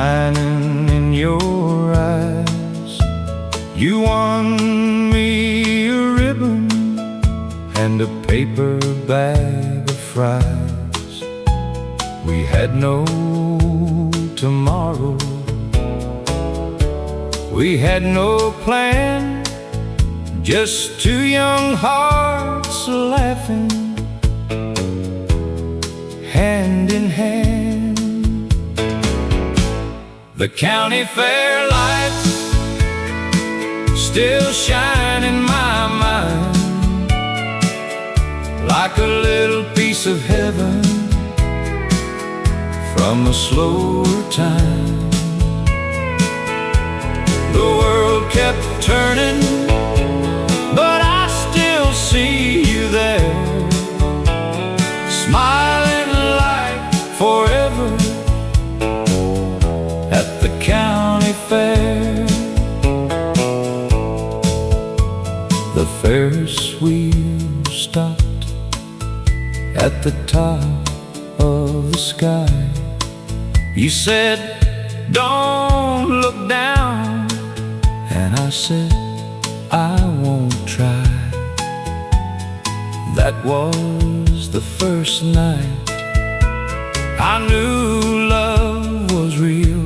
shining in your eyes. You won me a ribbon and a paper bag of fries. We had no tomorrow, we had no plan, just two young hearts laughing, hand in hand. The county fair lights still shine in my mind, like a little piece of heaven from a slower time. The world kept turning, but I still see you there, smiling like forever at the county fair. The Ferris wheel stopped at the top of the sky. You said, "Don't look down," and I said, "I won't try." That was the first night I knew love was real,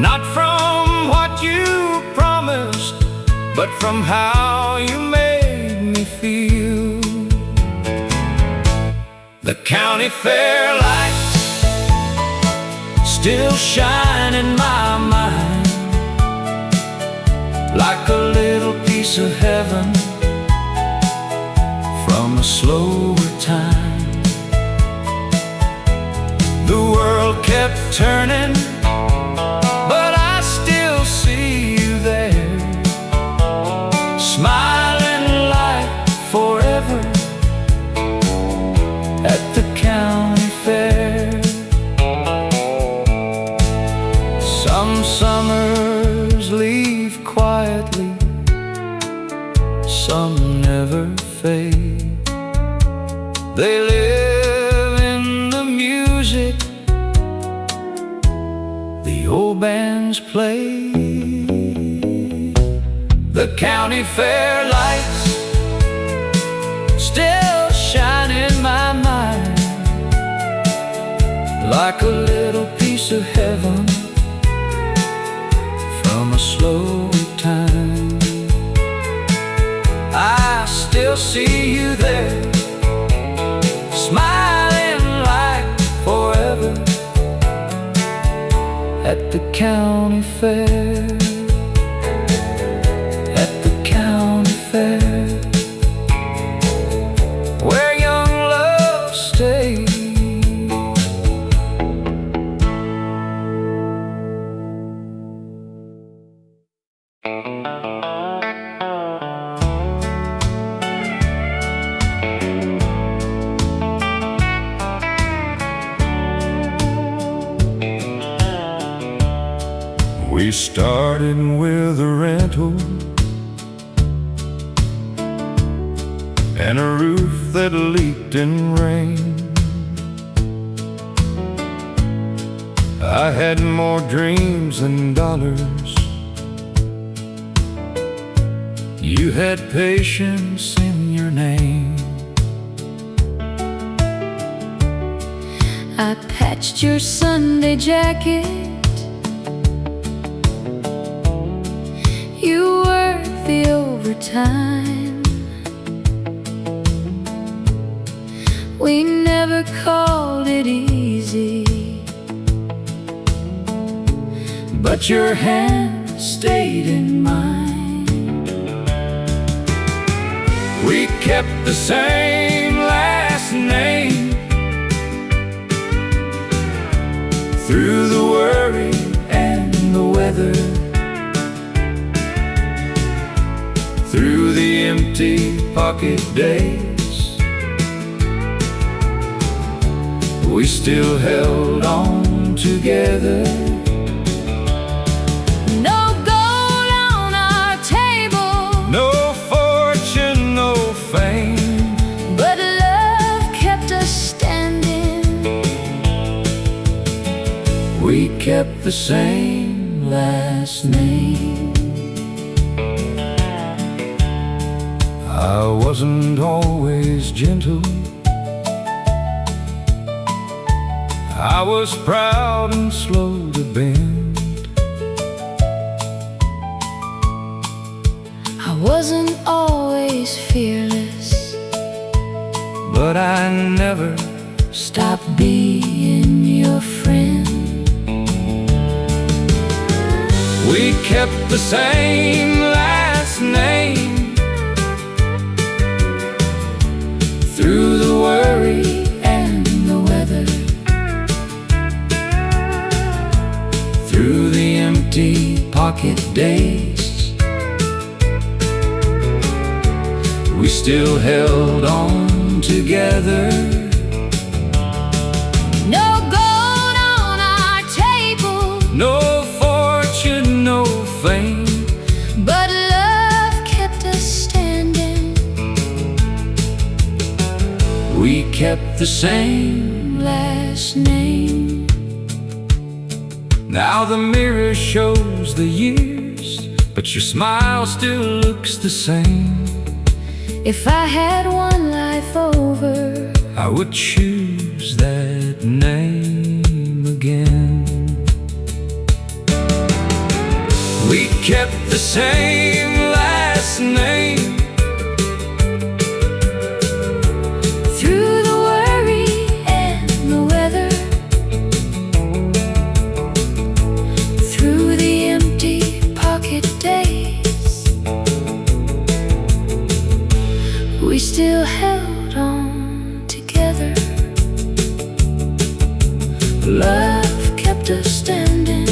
not from what you promised, but from how you made me feel. The county fair lights still shine in my mind, like a little piece of heaven from a slower time. The world kept turning, but I still see you there, smiling like forever at the county fair. Some summers leave quietly, some never fade. They live in the music the old bands play. The county fair lights still shine in my mind, like a little piece of heaven from a slow time. I still see you there, smiling like forever at the county fair. At the county fair, where young love stays. We started with a rental and a roof that leaked in rain. I had more dreams than dollars. You had patience in your name. I patched your Sunday jacket. You worked the overtime. We never called it easy, but your hand stayed in mine. We kept the same last name through the worry and the weather, through the empty pocket days. We still held on together. No gold on our table, No fortune, no fame, but love kept us standing. We kept the same last name. I wasn't always gentle. I was proud and slow to bend. I wasn't always fearless, but I never stopped being your friend. We kept the same last name. Through the worry and the weather, through the empty pocket days, we still held on together. No gold on our table, No fortune, no fame, but love kept us standing. we kept the same last name. Now the mirror shows the years, but your smile still looks the same. If I had one life over, I would choose that name again. We kept the same last name. through the worry and the weather, through the empty pocket days, we still held on together. Love kept us standing.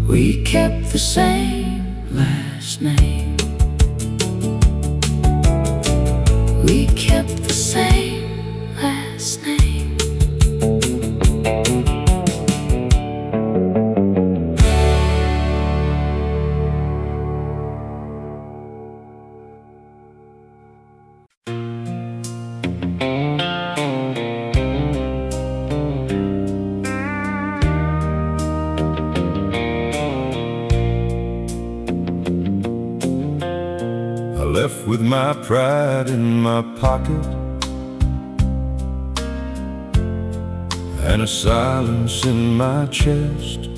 We kept the same last name. We kept the same last name. I left with my pride in my pocket and a silence in my chest.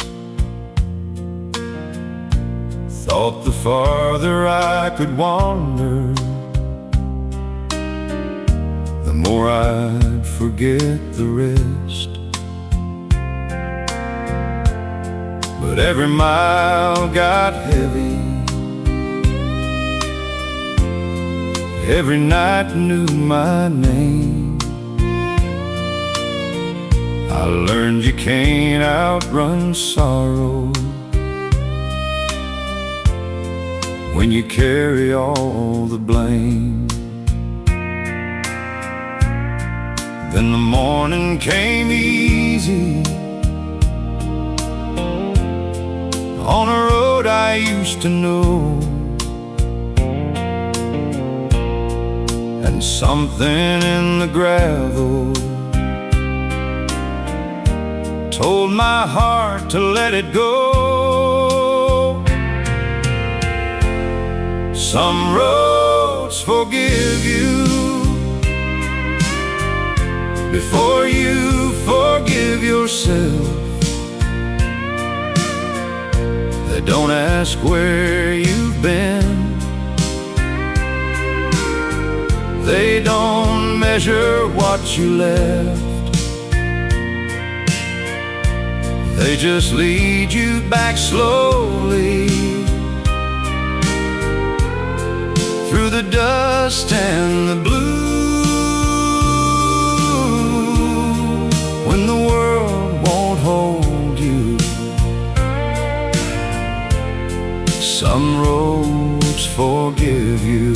Thought the farther I could wander, the more I'd forget the rest. But every mile got heavy, every night knew my name. I learned you can't outrun sorrow when you carry all the blame. Then the morning came easy on a road I used to know, and something in the gravel told my heart to let it go. Some roads forgive you before you forgive yourself. They don't ask where you've been, they don't measure what you left. They just lead you back slowly through the dust and the blue, when the world won't hold you. Some roads forgive you.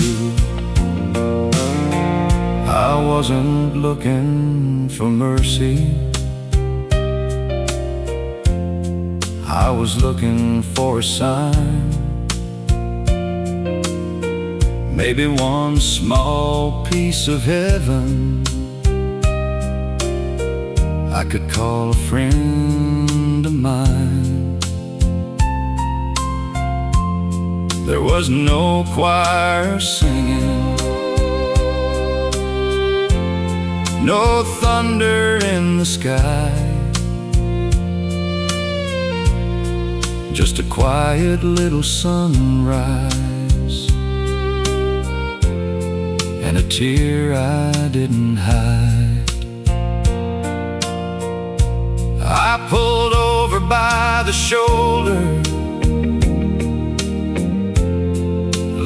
I wasn't looking for mercy, I was looking for a sign. Maybe one small piece of heaven I could call a friend of mine. There was no choir singing, no thunder in the sky, just a quiet little sunrise and a tear I didn't hide. I pulled over by the shoulder,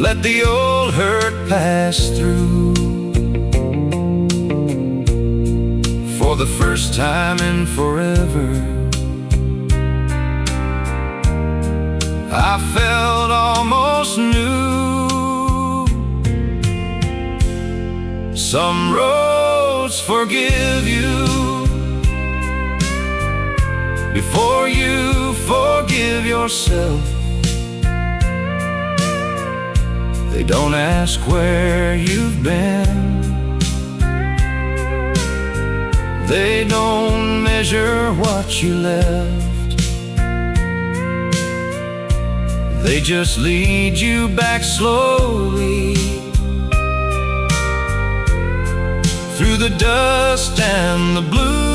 let the old hurt pass through. For the first time in forever, I felt almost new. Some roads forgive you before you forgive yourself. They don't ask where you've been, they don't measure what you left. They just lead you back slowly through the dust and the blue.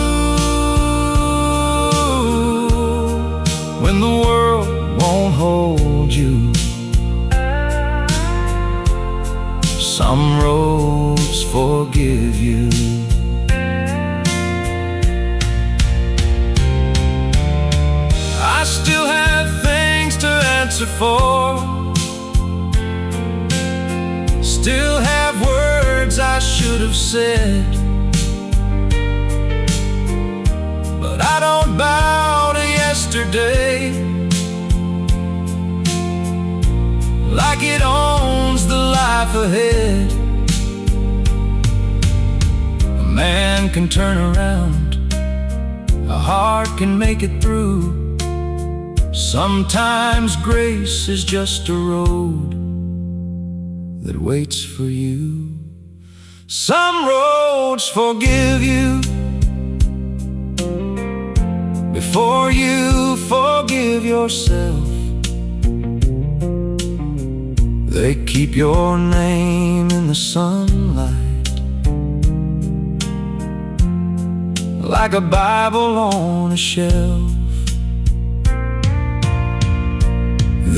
When the world won't hold you, some roads forgive you. I still have things to answer for, still have words I should have said, but I don't bow to yesterday like it owns the life ahead. A man can turn around, a heart can make it through. Sometimes grace is just a road that waits for you. Some roads forgive you before you forgive yourself. They keep your name in the sunlight like a Bible on a shelf.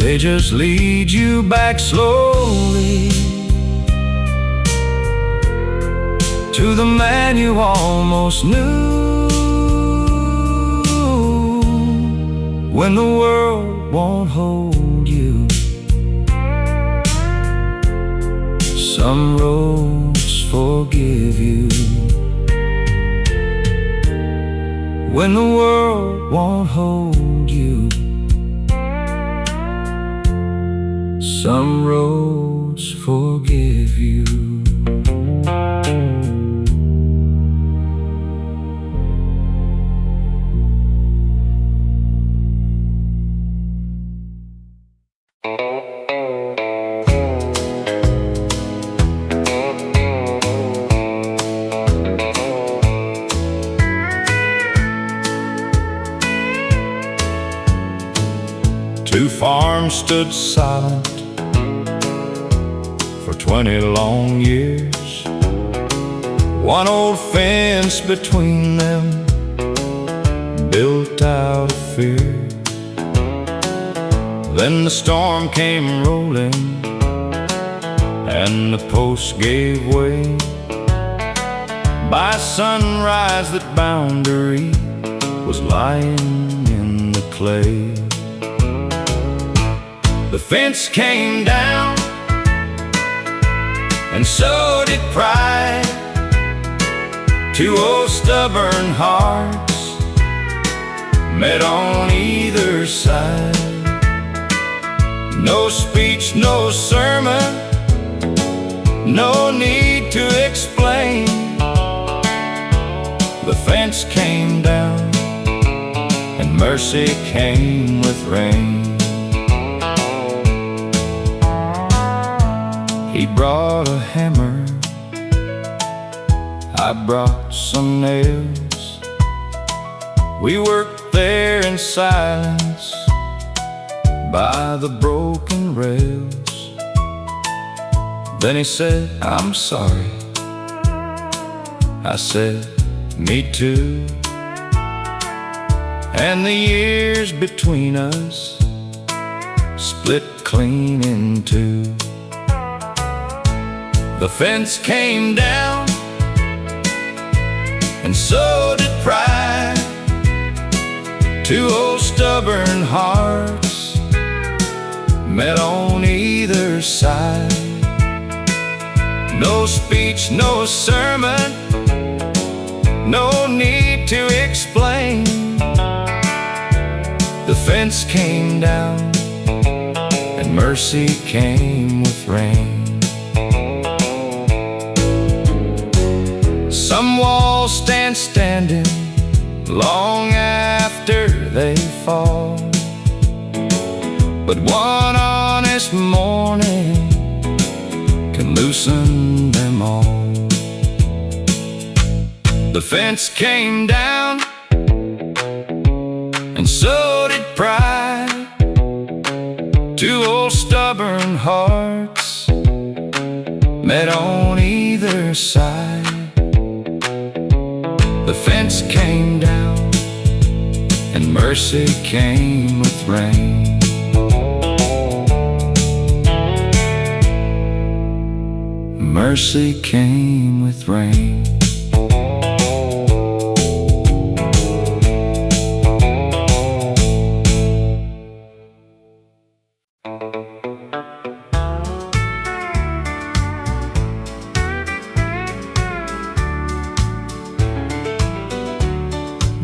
They just lead you back slowly to the man you almost knew. When the world won't hold you, some roads forgive you. When the world won't hold you, some roads forgive you. Two farms stood silent for 20 long years, one old fence between them built out of fear. Then the storm came rolling and the post gave way. By sunrise that boundary was lying in the clay. The fence came down, and so did pride. Two old stubborn hearts met on either side. No speech, no sermon, no need to explain. The fence came down, and mercy came with rain. He brought a hammer, I brought some nails. We worked there in silence by the broken rails. Then he said, "I'm sorry." I said, "Me too." And the years between us split clean in two. The fence came down, and so did pride. Two old stubborn hearts met on either side. No speech, no sermon, no need to explain. The fence came down, and mercy came with rain. Some walls stand standing long after they fall, but one honest morning can loosen them all. The fence came down, and so did pride. Two old stubborn hearts met on either side. The fence came down, and mercy came with rain. Mercy came with rain.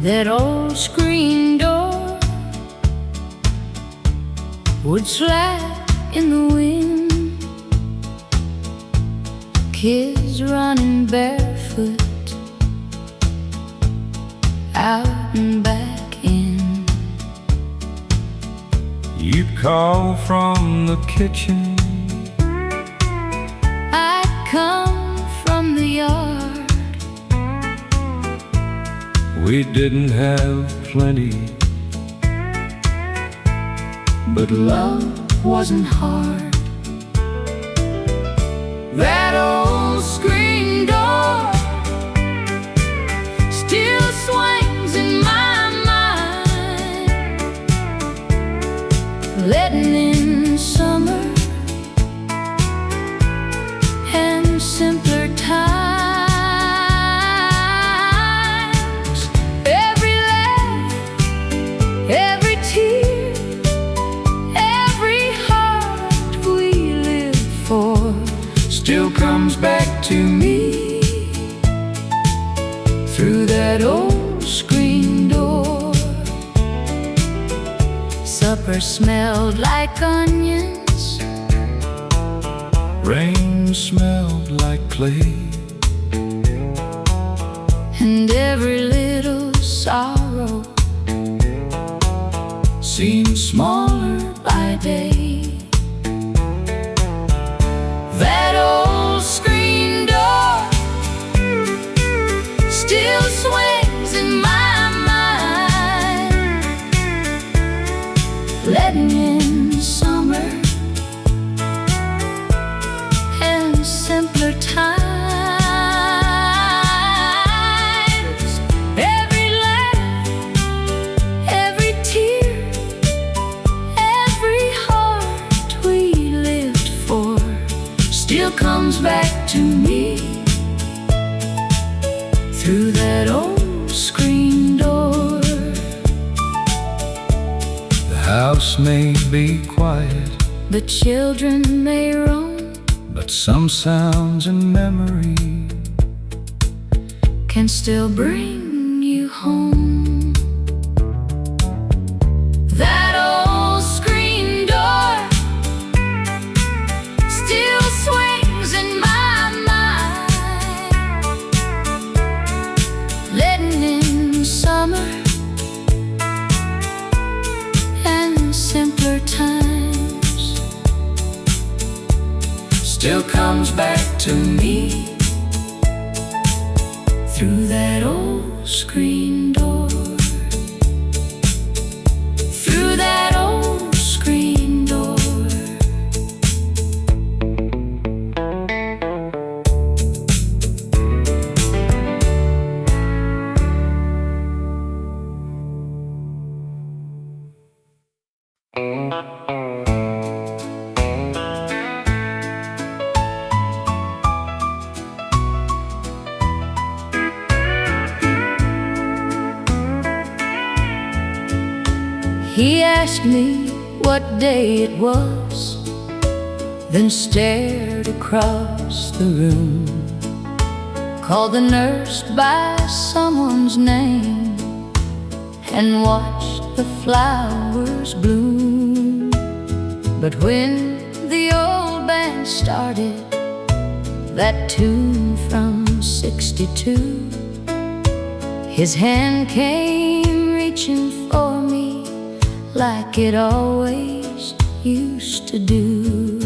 That old screen door would slap in the wind. Kids running barefoot out and back in. You'd call from the kitchen, I'd come from the yard. we didn't have plenty, but Love wasn't hard. That old screen door still swings in my mind, letting in summer and simpler times. Every laugh, every tear, every heart we live for still comes back to me through that old screen door. Supper smelled like onions, rain smelled like clay, and every little sorrow seemed smaller by day. That old screen door still swings in my mind, letting in summer and simpler times. Every laugh, every tear, every heart we lived for still comes back to me through that old screen door. The house may be quiet, The children may roam, but some sounds and memory can still bring you home. That old screen door still swings in my mind, letting in summer and simpler times. Still comes back to me through that old screen door. He asked me what day it was, then stared across the room, called the nurse by someone's name, and watched the flowers bloom. But when the old band started that tune from '62, his hand came reaching for me like it always used to do.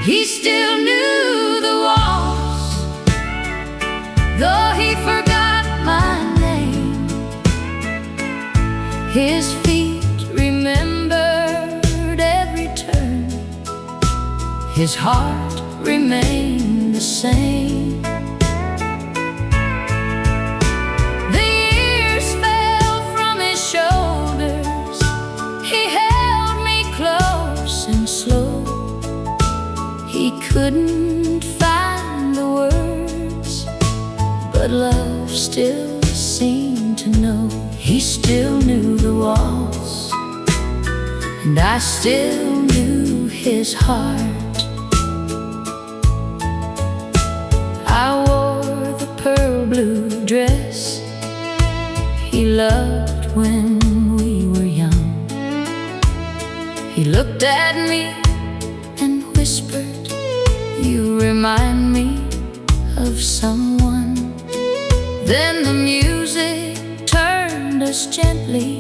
He still knew the waltz, though he forgot my name. His feet remembered every turn, his heart remained the same. He couldn't find the words, but love still seemed to know. He still knew the waltz, and I still knew his heart. I wore the pearl blue dress he loved when we were young. He looked at me and whispered, "You remind me of someone." Then the music turned us gently.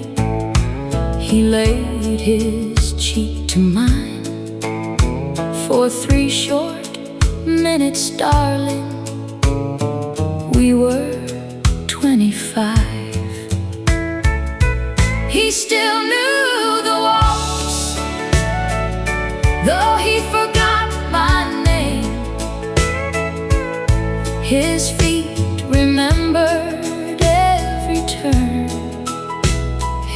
He laid his cheek to mine. For 3 short minutes, darling, we were 25. He still knew the waltz, though he forgot my name. His feet remembered every turn,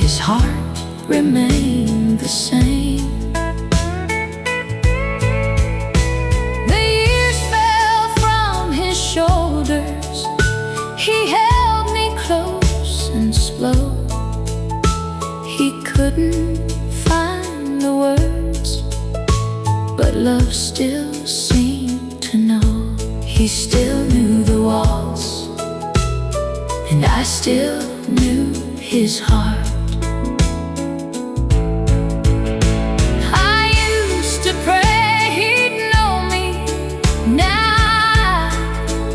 his heart remained the same. The years fell from his shoulders. He held me close and slow. He couldn't find the words, but love still seemed to know. He still knew the waltz, and I still knew his heart. I used to pray he'd know me. Now I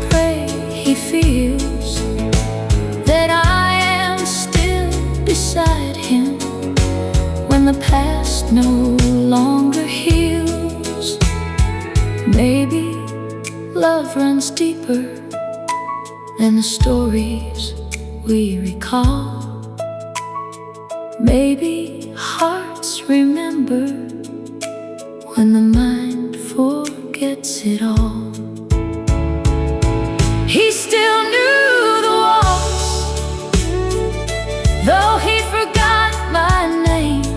pray he feels that I am still beside him when the past no longer heals. Maybe love runs deeper than the stories we recall. Maybe hearts remember when the mind forgets it all. He still knew the waltz, though he forgot my name.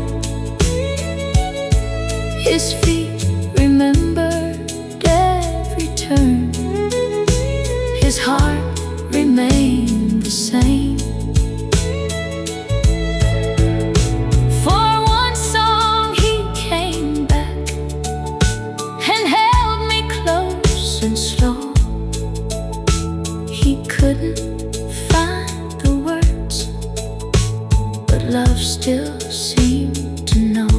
His feet remembered every turn, his heart remained the same. For one song he came back and held me close and slow. He couldn't find the words, but love still seemed to know.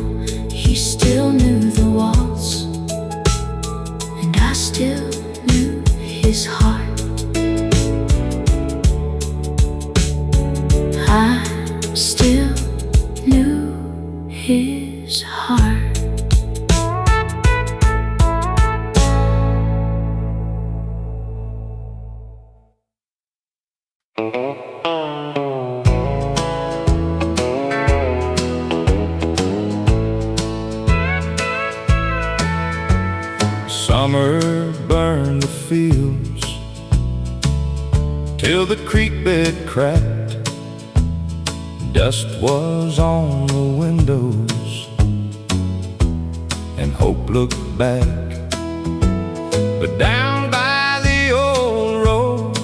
He still knew the waltz, and I still knew his heart. I still knew his heart. Summer burned the fields till the creek bed cracked Dust was on the windows, and hope looked back. But down by the old road,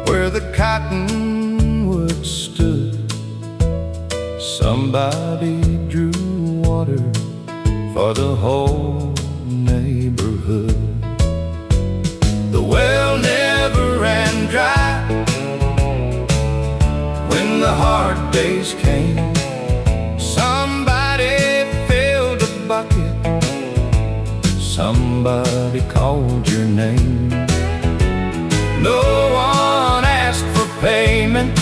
where the cottonwood stood, somebody drew water for the whole neighborhood. The well never ran dry when the hard days came. Somebody filled a bucket, somebody called your name. No one asked for payment,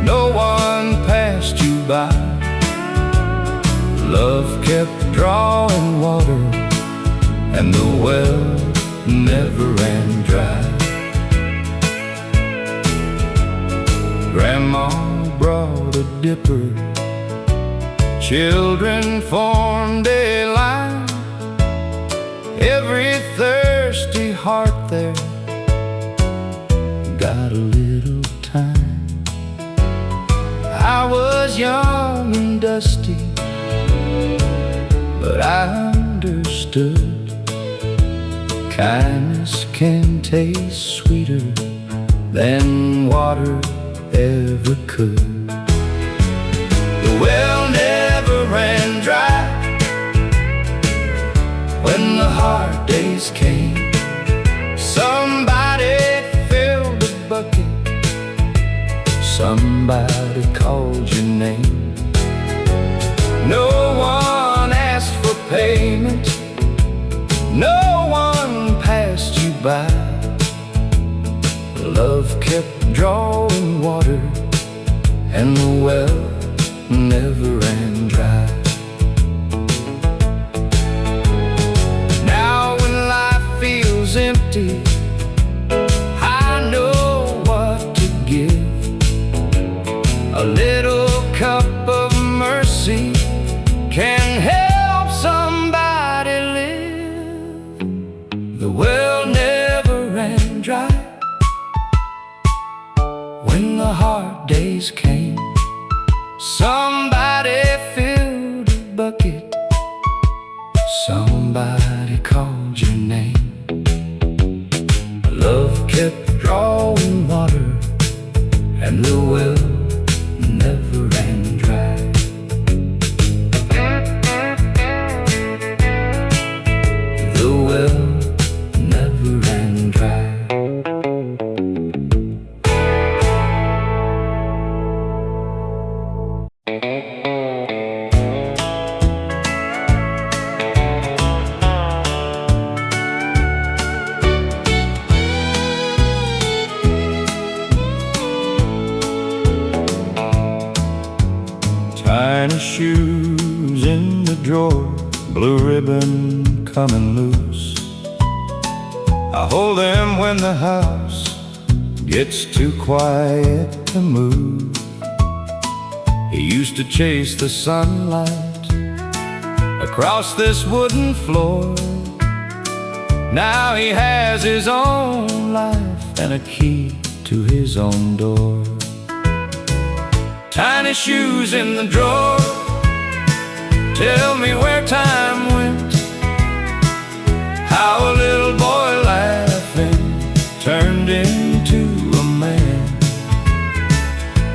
no one passed you by. Love kept drawing water, and the well never ran dry. Grandma brought a dipper, children formed a line. Every thirsty heart there got a little time. I was young and dusty, but I understood kindness can taste sweeter than water ever could. The well never ran dry when the hard days came. Somebody filled a bucket, somebody called your name. No one asked for payment, no one passed you by. Love kept drawing water, and the well never ran dry. Now when life feels empty, I know what to give. A little cup of mercy can help somebody live. The well never ran dry when the hard days came. Somebody filled a bucket, somebody called your name. Love kept drawing water, and the well never ran dry. The well never ran dry. Tiny shoes in the drawer, blue ribbon coming loose. I hold them when the house gets too quiet to move. He used to chase the sunlight across this wooden floor. Now he has his own life and a key to his own door. Tiny shoes in the drawer, tell me where time went. How a little boy laughing turned into a man.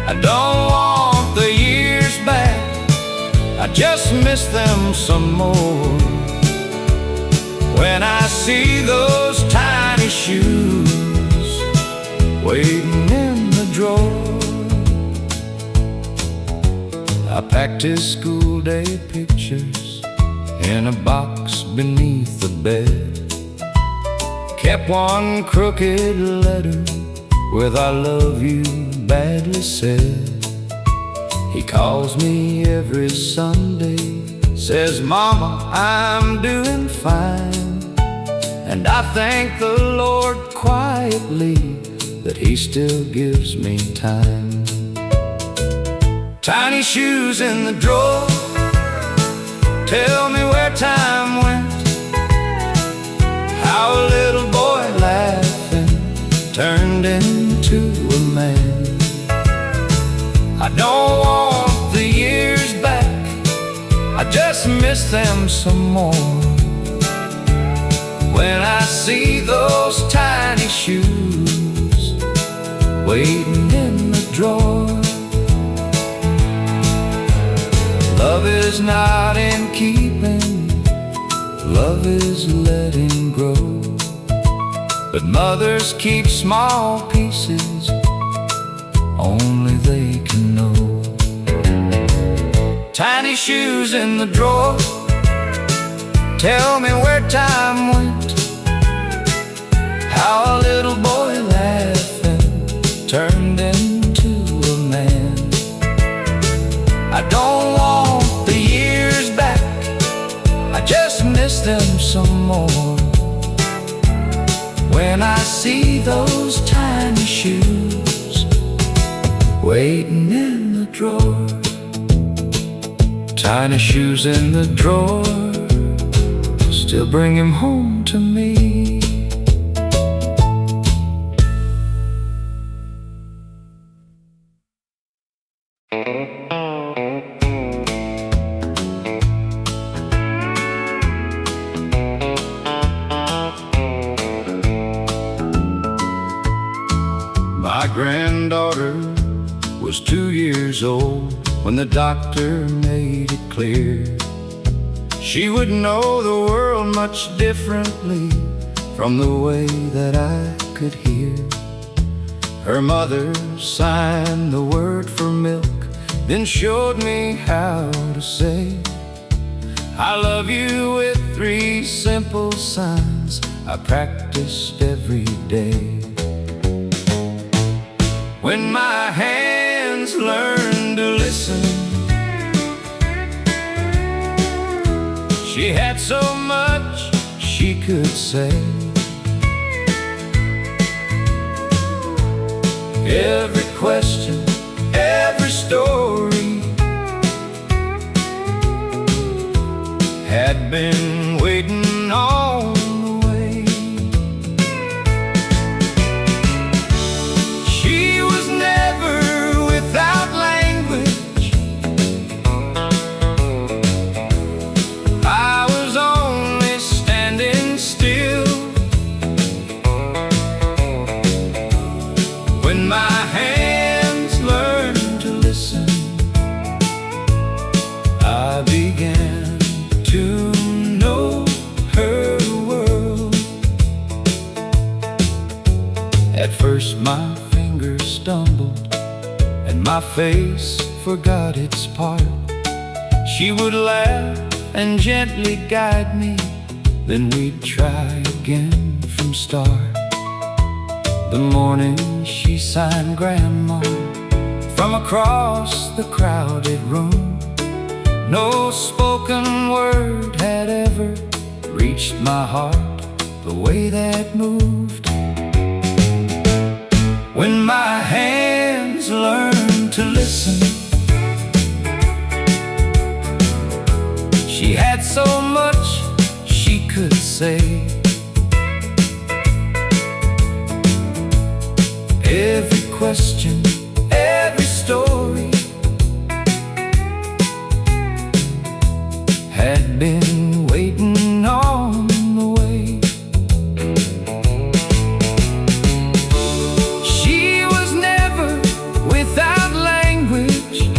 I don't want the years back, I just miss them some more. When I see those tiny shoes waiting in the drawer. I packed his school day pictures in a box beneath the bed. Kept one crooked letter with I love you badly said. He calls me every Sunday, says, Mama, I'm doing fine. And I thank the Lord quietly that He still gives me time. Tiny shoes in the drawer, tell me where time went. How a little boy laughing turned into a man. I I don't want the years back, I just miss them some more. When I see those tiny shoes waiting in the drawer. Love is not in keeping, love is letting grow. But mothers keep small pieces, only they can know. Tiny shoes in the drawer, tell me where time went. How a little boy laughing turned into a man. I don't want the years back, I just miss them some more. When I see those tiny shoes waiting in the drawer. Tiny shoes in the drawer still bring him home to me. My granddaughter was 2 years old when the doctor made it clear she would know the world much differently from the way that I could hear. Her mother signed the word for milk, then showed me how to say I love you with 3 simple signs I practiced every day. When my hands learned to listen, she had so much she could say. Every question, every story had been waiting on the way. She was never without language, I was only standing still. When my hands learned to listen, I began to know her world. At first my fingers stumbled and my face forgot its part. She would laugh and gently guide me, then we'd try again from start. The morning she signed Grandma from across the crowded room. No spoken word had ever reached my heart the way that moved. When my hands learned to listen, she had so much she could say. Every question, every story had been waiting on the way. She was never without language,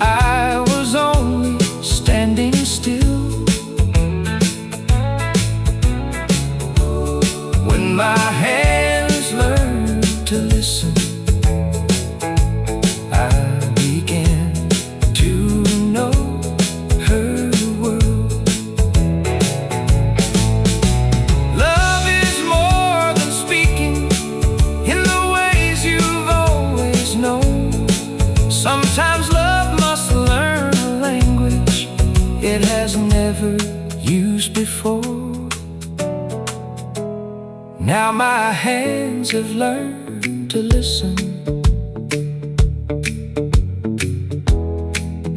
I was only standing still. When my hands learned to listen, I began to know her world. Love is more than speaking in the ways you've always known. Sometimes love must learn a language it has never used before. Now my hands have learned to listen,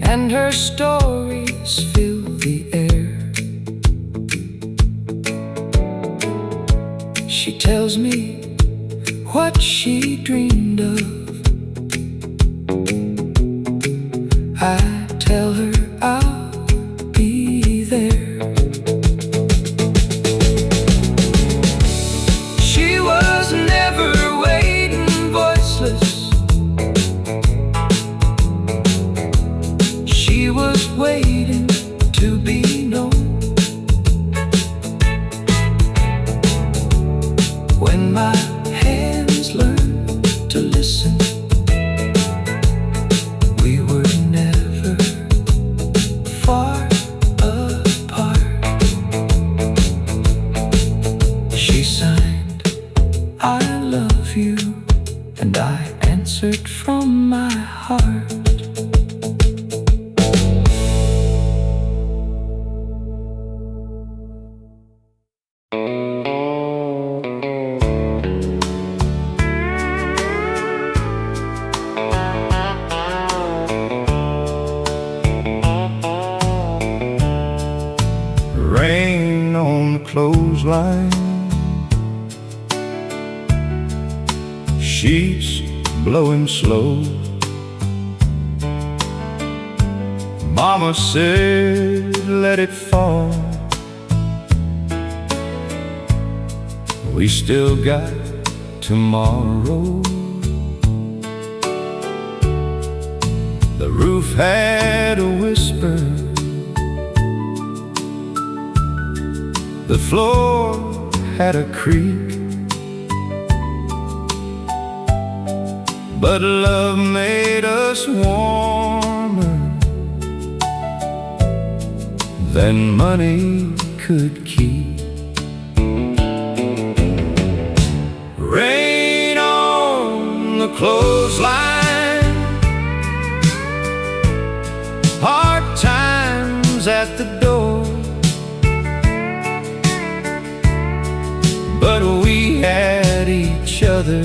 and her stories fill the air. She tells me what she dreamed of. I tell her I'll be there. She was never waiting, voiceless. She was waiting to be known. When my hands learned to listen, we were never far apart. She signed, I love you, and I answered from my heart. Rain on the clothesline, sheets blowing slow. Mama said, let it fall. We still got tomorrow. The roof had a whisper, the floor had a creak, but love made us warmer than money could keep. Rain on the clothesline, hard times at the door, but we had each other,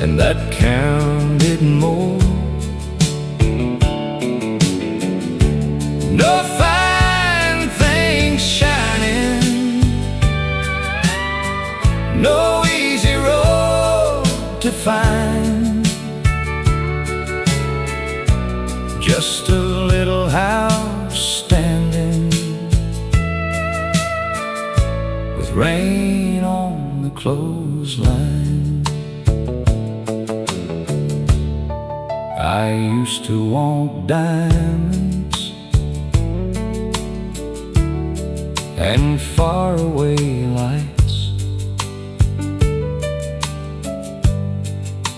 and that counted more. No fine things shining, no easy road to find, just a little house standing with rain on the clothesline. I used to want diamonds and faraway lights.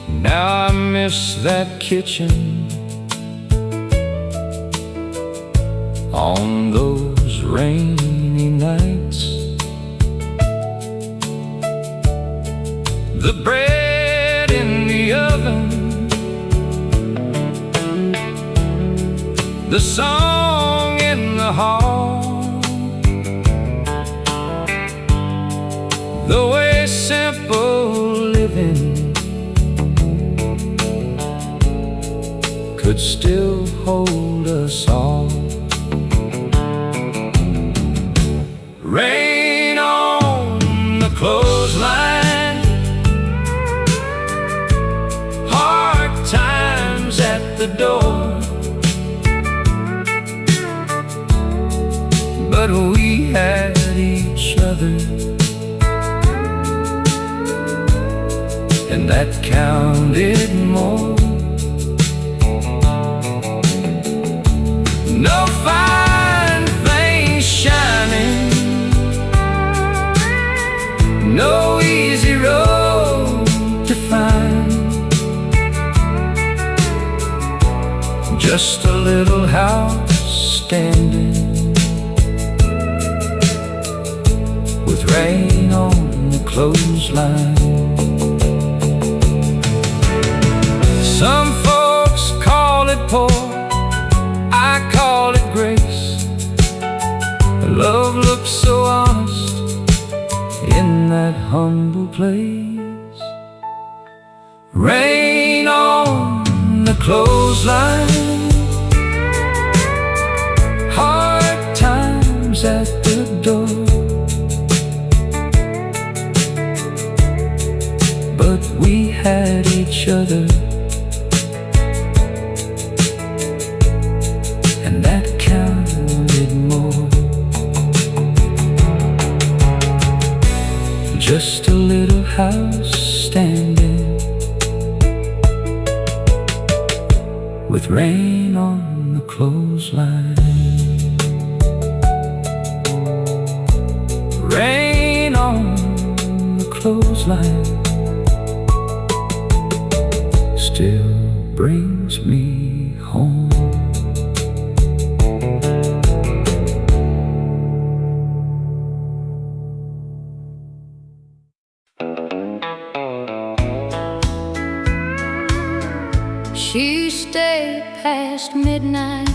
Now I miss that kitchen on those rainy nights. The bread in the oven, the song in the hall, the way simple living could still hold us all. Rain on the clothesline, hard times at the door, but we had each other, and that counted more. No fine things shining, no easy road to find, just a little house standing with rain on the clothesline. Some folks call it poor, I call it grace. Love looks so honest in that humble place. Rain on the clothesline, hard times at the door, each other, and that counted more. Just a little house standing, with rain on the clothesline. Rain on the clothesline still brings me home. She stayed past midnight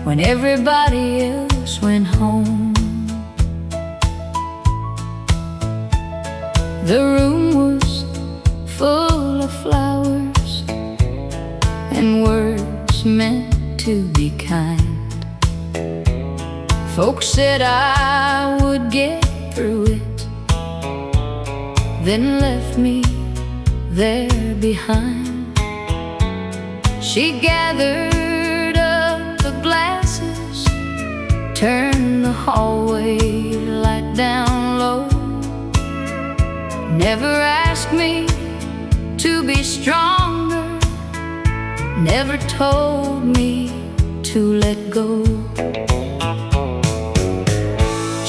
when everybody else went home. The room was full of flowers and words meant to be kind. Folks said I would get through it, then left me there behind. She gathered up the glasses, turned the hallway light down low, never asked me to be stronger, never told me to let go.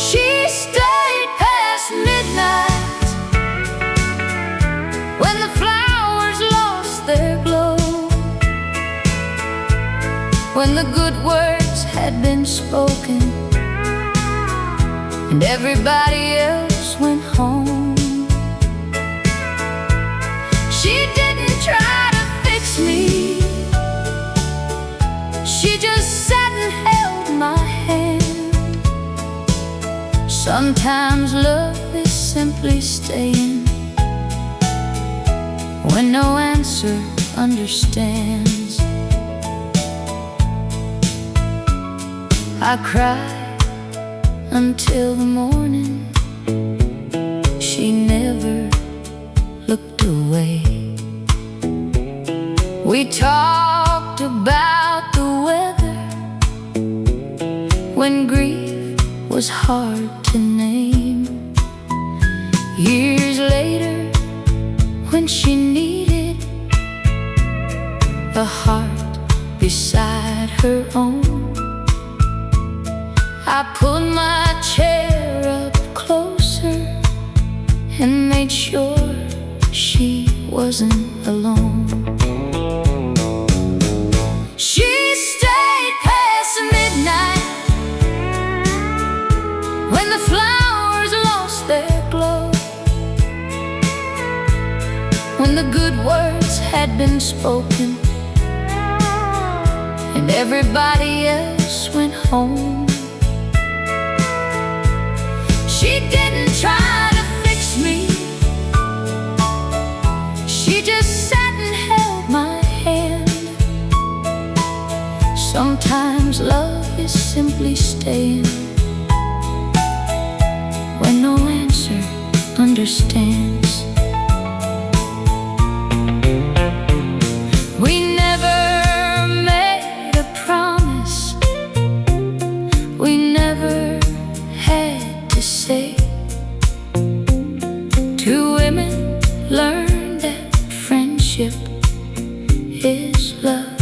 She stayed past midnight when the flowers lost their glow, when the good words had been spoken and everybody else went home. She didn't try to fix me, she just sat and held my hand. Sometimes love is simply staying when no answer understands. I cried until the morning, she never looked away. We talked about the weather when grief was hard to name. Years later, when she needed a heart beside her own, I pulled my chair up closer and made sure she wasn't alone. She stayed past midnight when the flowers lost their glow, when the good words had been spoken and everybody else went home. She didn't try to fix me, she just sat and held my hand. Sometimes love is simply staying when no answer understands. We never made a promise, we never had to say. Two women learned that friendship is love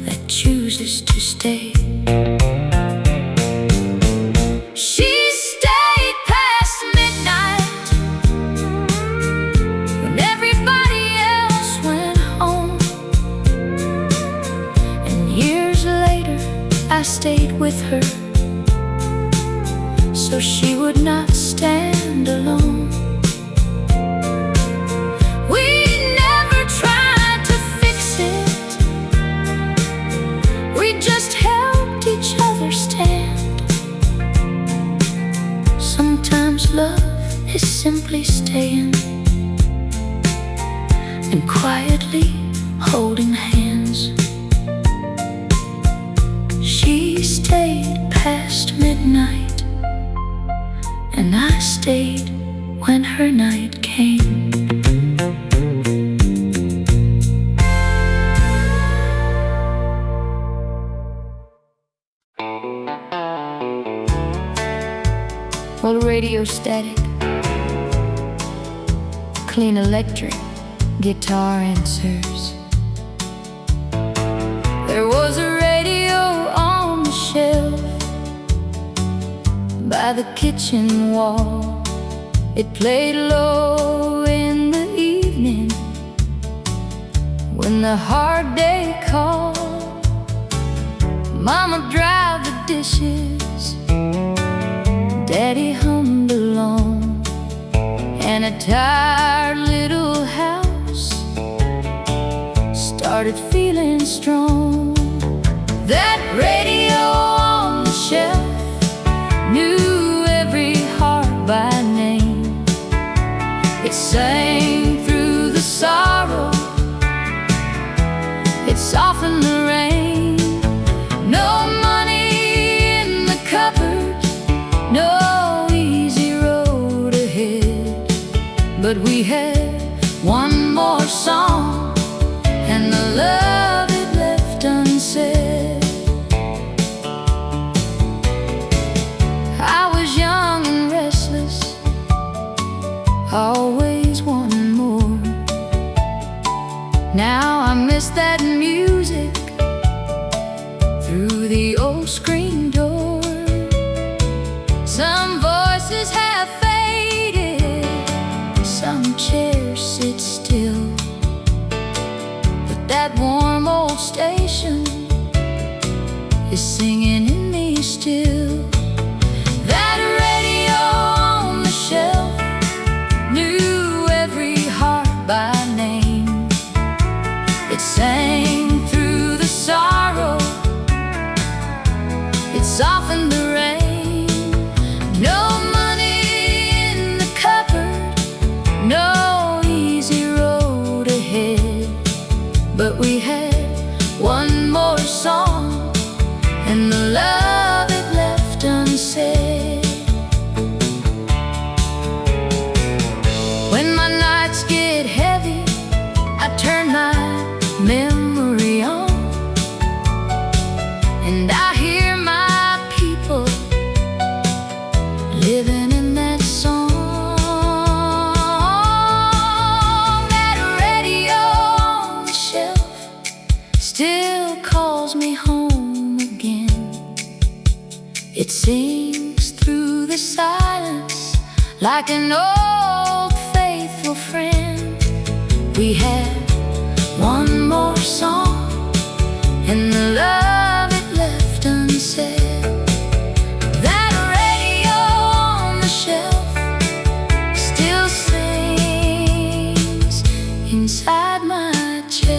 that chooses to stay. She stayed past midnight when everybody else went home, and years later I stayed with her so she would not stand alone. We never tried to fix it, we just helped each other stand. Sometimes love is simply staying and quietly holding hands. She stayed past midnight, and I stayed when her night came. Well, radio static, clean electric, guitar answers. There was a radio on the shelf by the kitchen wall. It played low in the evening when the hard day called. Mama dried the dishes, Daddy hummed along, and a tired little house started feeling strong. That radio on the shelf knew every heart by name. It sang through the sorrow, it softened the rain. No money in the cupboard, no easy road ahead, but we had one more song and the love it left unsaid. I was young and restless, always wanting more. Now I miss that music through the old screen door. Some voices have faded, some chairs sit still, but that warm old station is singing in me still. That radio on the shelf knew every heart by name. It sang through the sorrow, it softened the rain. No money in the cupboard, no easy road ahead, but we had one more song and the love it left unsaid. When my nights get heavy, I turn my memory on, and I hear my people living in that song. That radio on the shelf still calls me home again. It sings through the silence like an old faithful friend. We had one more song and the love it left unsaid. That radio on the shelf still sings inside my chest.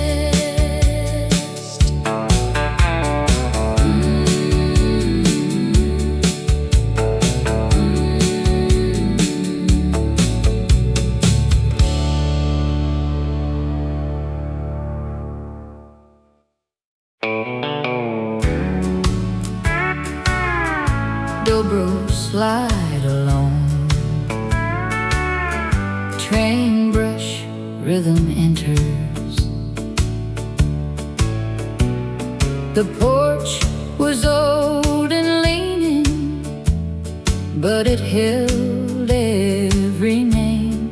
Dobro slide along, train brush rhythm enters. The porch was old and leaning, but it held every name.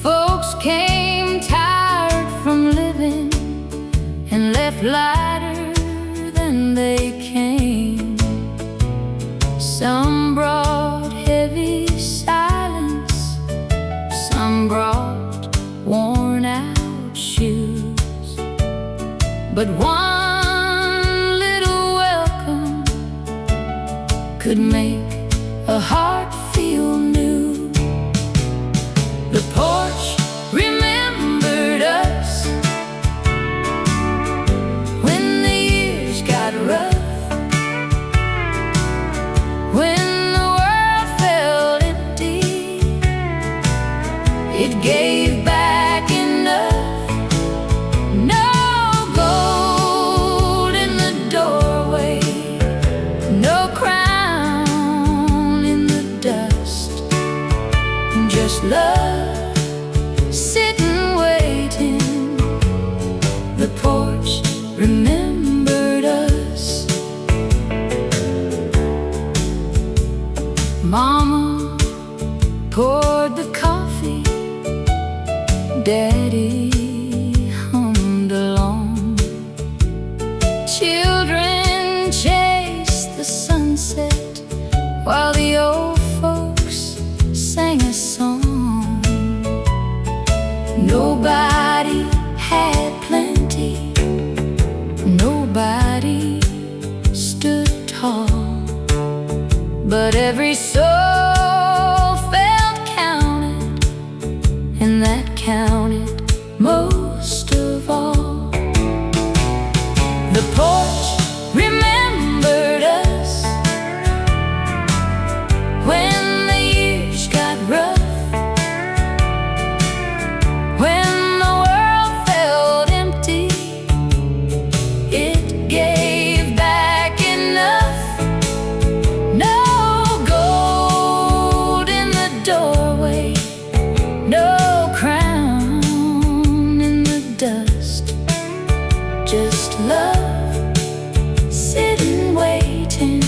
Folks came tired from living and left lighter than they came. Some brought heavy silence, some brought worn out shoes, but one little welcome could make a heart feel new. The porch remembered us when the years got rough. When the world felt empty, it gave back enough. No gold in the doorway, no crown in the dust, just love sitting waiting. The porch remembered us. Mama poured the coffee, Daddy hummed along. Children chased the sunset while the old folks sang a song. Nobody had plenty, nobody stood tall, but every soul felt counted, and that counted most of all. The porch remembered us when the years got rough, when the world felt empty. It gave back enough. No gold in the doorway, no crown in the dust, just love sitting waiting.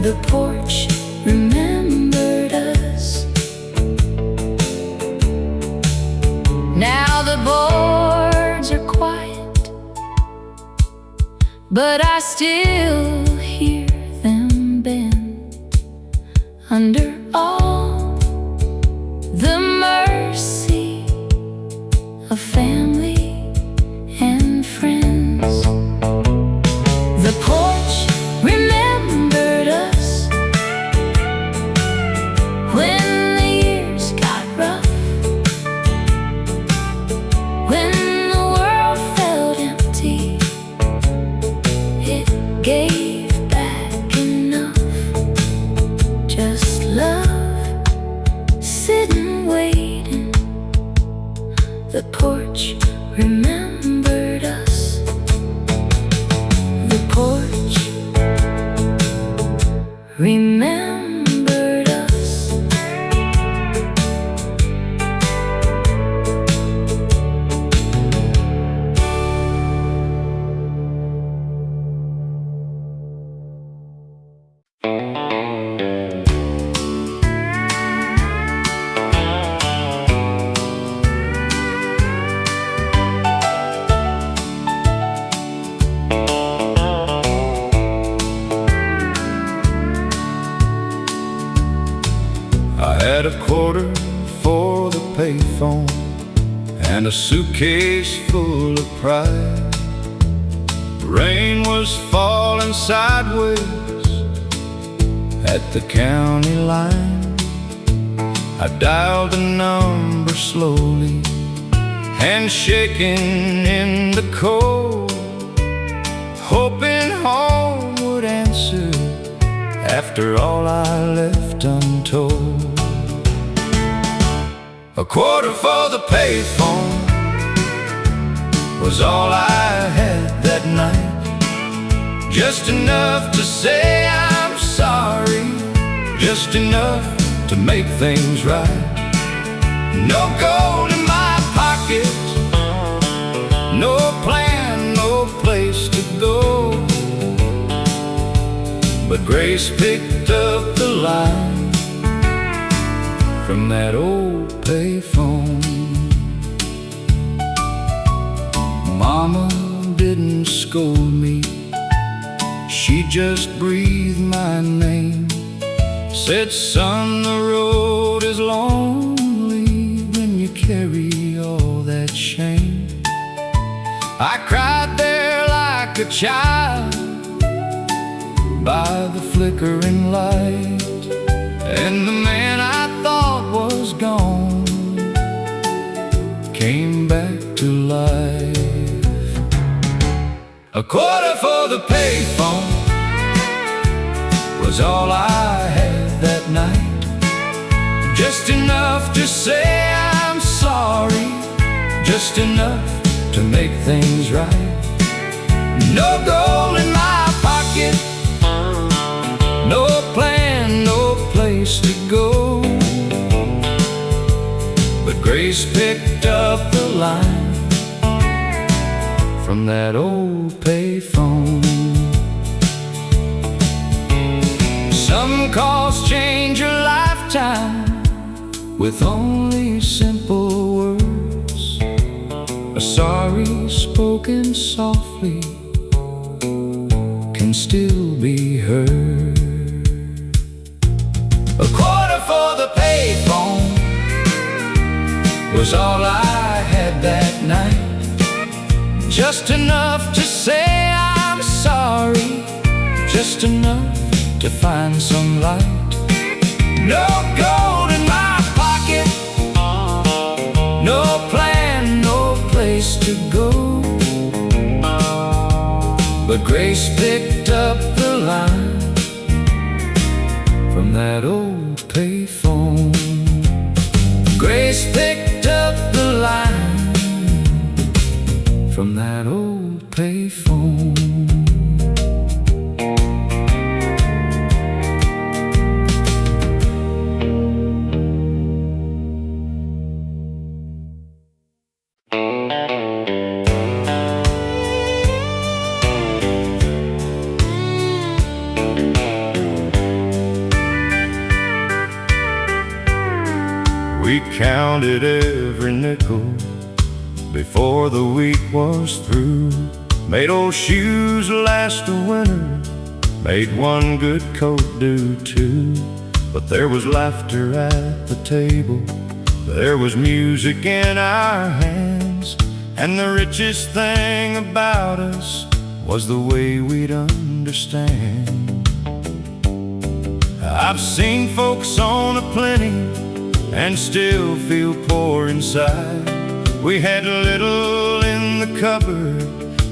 The porch remembered us. Now the boards are quiet, but I still hear them bend under all the mercy of family and friends. The porch remembered us when the years got rough, when the world felt empty. It gave back enough, just love sitting waiting. The porch remembered us. The porch remembered us. I had a quarter for the payphone and a suitcase full of pride. Rain was falling sideways at the county line. I dialed the number slowly, hands shaking in the cold, hoping home would answer after all I left untold. A quarter for the payphone was all I had that night. Just enough to say I'm sorry, just enough to make things right. No gold in my pocket, no plan, no place to go, but Grace picked up the line from that old payphone. Mama didn't scold me, she just breathed my name. Said, son, the road is lonely when you carry all that shame. I cried there like a child by the flickering light, and the man I thought was gone came back to life. A quarter for the payphone was all I had that night. Just enough to say I'm sorry, just enough to make things right. No gold in my pocket, no plan, no place to go, but Grace picked up the line from that old payphone. Some calls change your lifetime with only simple words. A sorry spoken softly can still be heard. A quarter for the payphone was all I had that night. Just enough to say I'm sorry, just enough to find some light. No gold in my pocket, no plan, no place to go. But Grace picked up the line from that old payphone. Grace picked up the line from that old payphone. We counted every nickel before the week was through. Made old shoes last a winter, made one good coat do two. But there was laughter at the table, there was music in our hands, and the richest thing about us was the way we'd understand. I've seen folks own a plenty and still feel poor inside. We had little in the cupboard,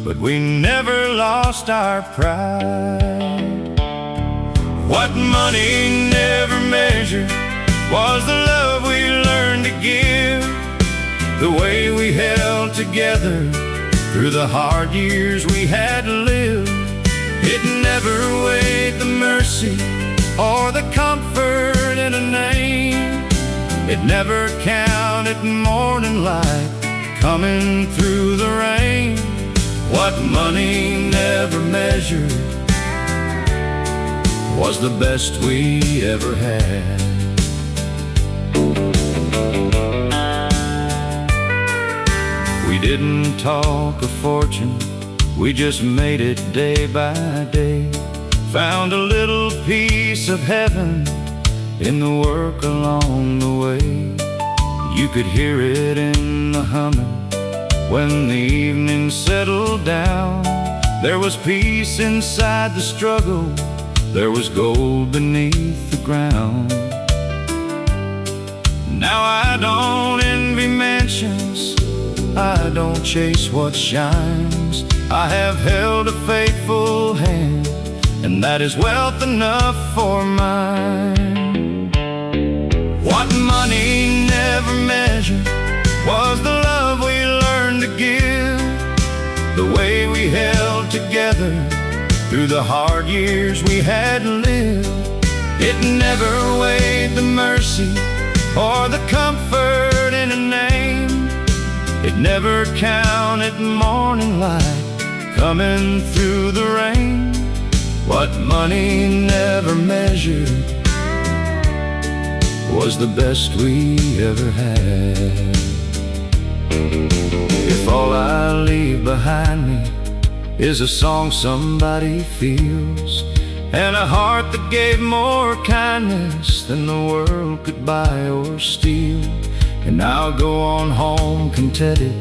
but we never lost our pride. What money never measured was the love we learned to give, the way we held together through the hard years we had lived. It never weighed the mercy or the comfort in a name. It never counted morning light coming through the rain. What money never measured was the best we ever had. We didn't talk a fortune, we just made it day by day. Found a little piece of heaven in the work along the way. You could hear it in the humming when the evening settled down. There was peace inside the struggle, there was gold beneath the ground. Now I don't envy mansions, I don't chase what shines. I have held a faithful hand, and that is wealth enough for mine. What money never measured was the love we learned to give, the way we held together through the hard years we had lived. It never weighed the mercy or the comfort in a name. It never counted morning light coming through the rain. What money never measured was the best we ever had. If all I leave behind me is a song somebody feels, and a heart that gave more kindness than the world could buy or steal, and I'll go on home contented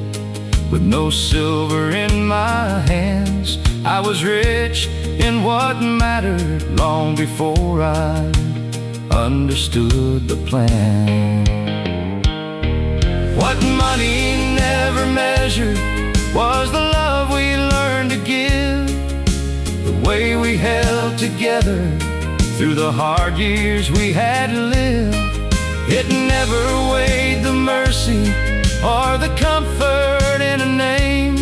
with no silver in my hands. I was rich in what mattered long before I understood the plan. What money never measured was the love we learned to give, the way we held together through the hard years we had lived. It never weighed the mercy or the comfort in a name.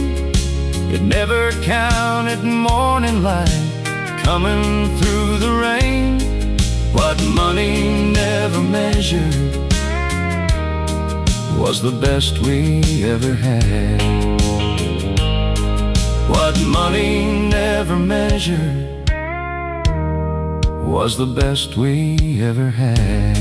It never counted morning light coming through the rain. What money never measured was the best we ever had. What money never measured was the best we ever had.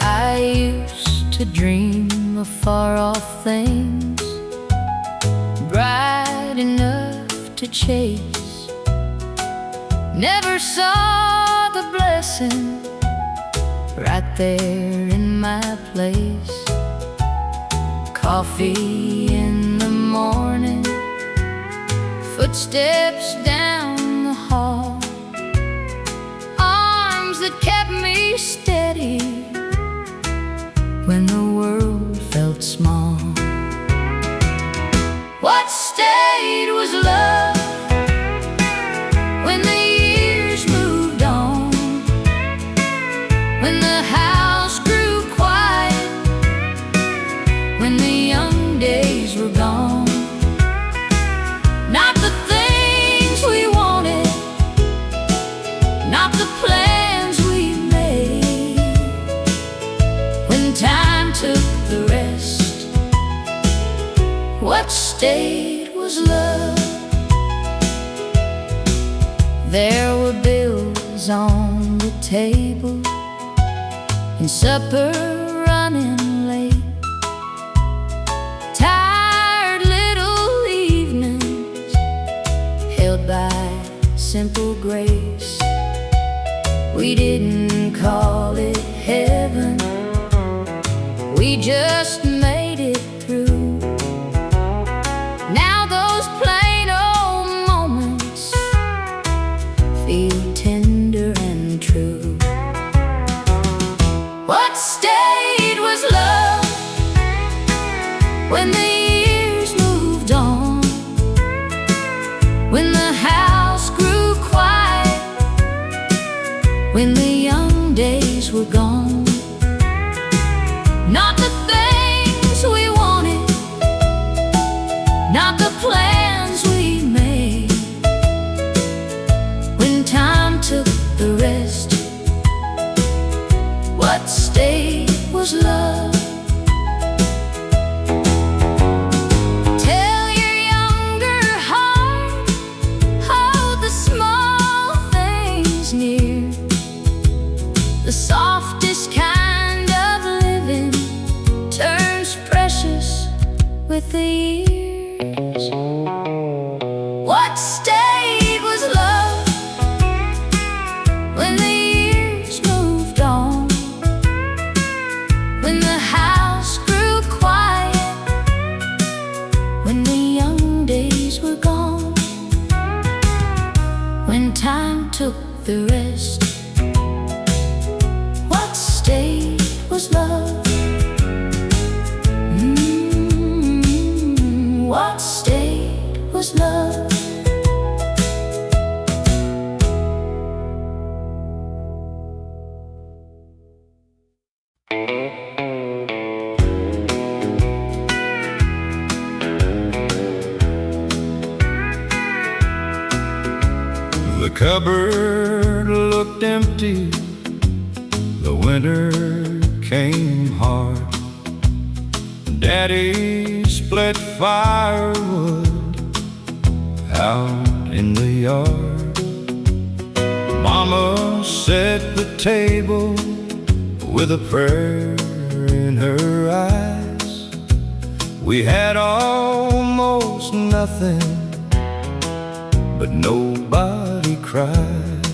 I used to dream of far-off things, bright enough to chase. Never saw the blessing right there in my place. Coffee in the morning, footsteps down the hall, arms that kept me steady when the world felt small. What stayed was love when the years moved on, when the house grew quiet, when the young days were gone. Not the things we wanted, not the plans we made. When time took the rest, what stayed was love. There were bills on the table and supper running late. Tired little evenings held by simple grace. We didn't call it heaven, we just made it through. Now those plain old moments feel tender and true. What stayed was love when the years moved on, when the house grew quiet, when the young days were gone. Not the things we wanted, not the plans we made. When time took the rest, what stayed was love. Tell your younger heart, hold the small things near. The softest kind of living turns precious with the years. What stayed was love when the years moved on, when the house grew quiet, when the young days were gone. When time took the rest, what stayed was love. What stayed was love. The cupboard looked empty, the winter came hard. Daddy split firewood out in the yard. Mama set the table with a prayer in her eyes. We had almost nothing, but nobody cried.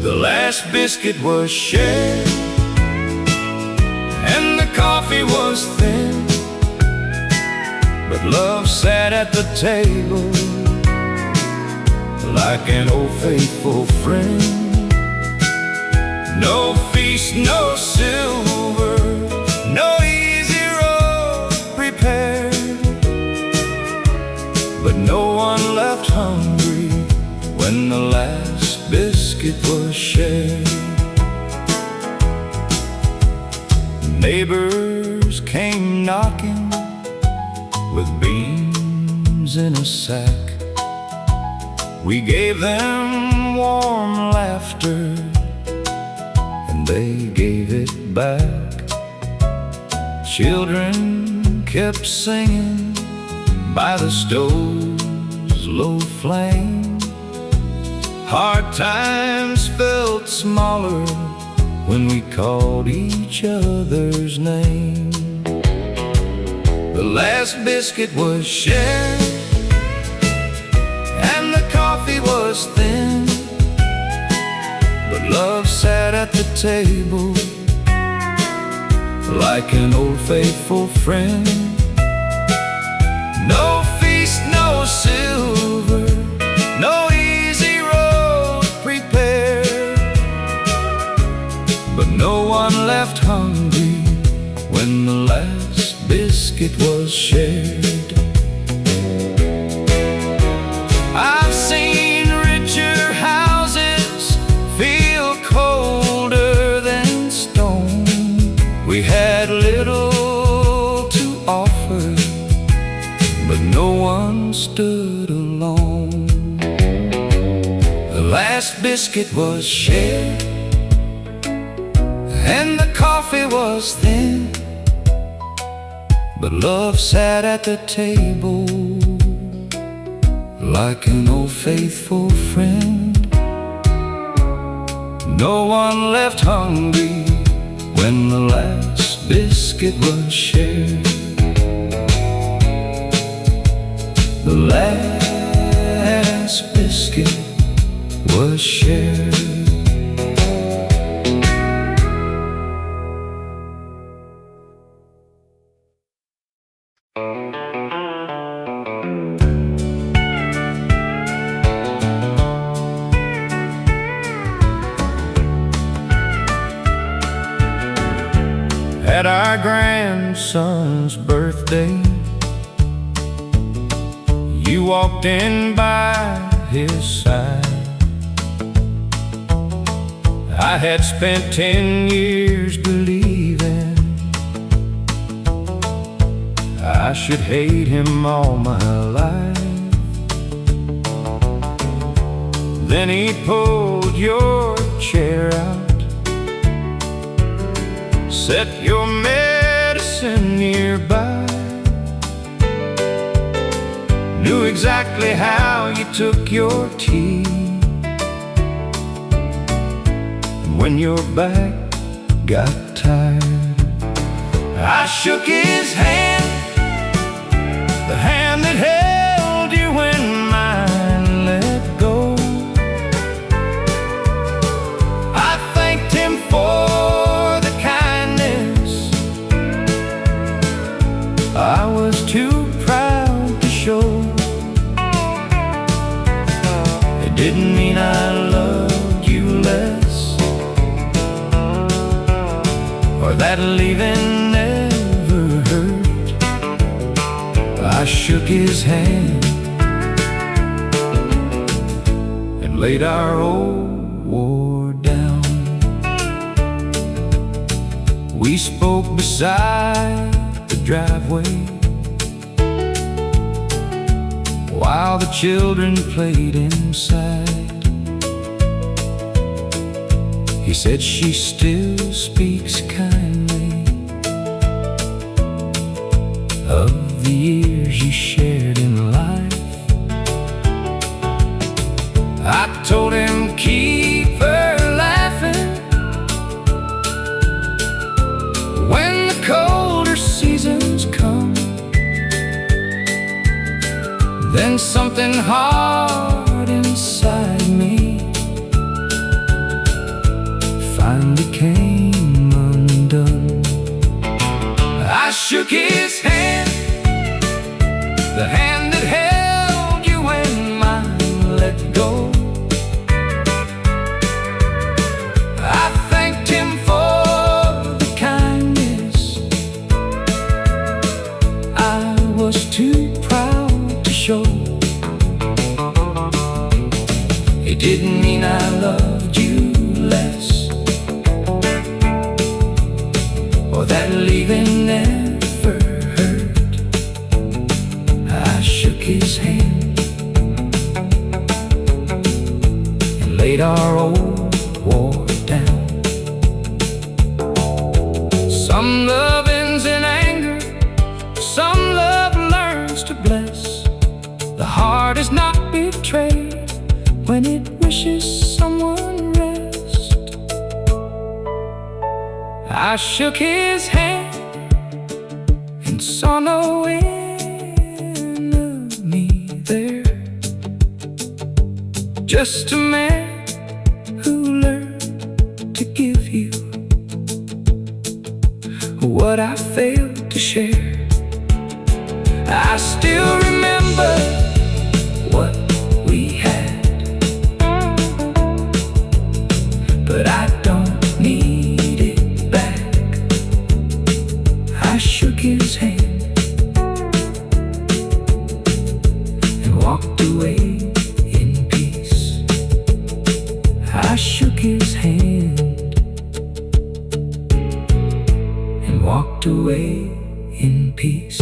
The last biscuit was shared, and the coffee was thin, but love sat at the table like an old faithful friend. No feast, no silver, no easy road prepared, but no one left hungry when the last biscuit was shared. Neighbors came knocking with beans in a sack. We gave them warm laughter, and they gave it back. Children kept singing by the stove's low flame. Hard times felt smaller when we called each other's name. The last biscuit was shared, and the coffee was thin, but love sat at the table like an old faithful friend. No feast, no silver, no easy road prepared, but no one left hungry when the last biscuit was shared. I've seen richer houses feel colder than stone. We had little to offer, but no one stood alone. The last biscuit was shared, and the coffee was thin, but love sat at the table like an old faithful friend. No one left hungry when the last biscuit was shared. The last biscuit was shared. At our grandson's birthday, you walked in by his side. I had spent 10 years believing I should hate him all my life. Then he pulled your chair out, set your medicine nearby, knew exactly how you took your tea. And when your back got tired, I shook his hand, the hand that held you when mine let go. I thanked him for the kindness I was too proud to show. It didn't mean I loved you less, or that leaving never hurt. I shook his hand and laid our old war down. We spoke beside the driveway while the children played inside. He said she still speaks kindly of the years you shared in life. I told him keep her laughing when the colder seasons come. Then something hard inside me finally came undone. I shook his hand, the hand that held you when mine let go. I thanked him for the kindness I was too proud to show. It didn't mean I loved you less, or that leaving never hurt. I shook his hand laid our old war down. Some love ends in anger, some love learns to bless. The heart is not betrayed when it wishes someone rest. I shook his hand and saw no enemy there, just a man who learned to give you what I failed to share. I still remember what we had, but I don't need it back. I shook his hand and walked away in peace. I shook his hand and walked away in peace.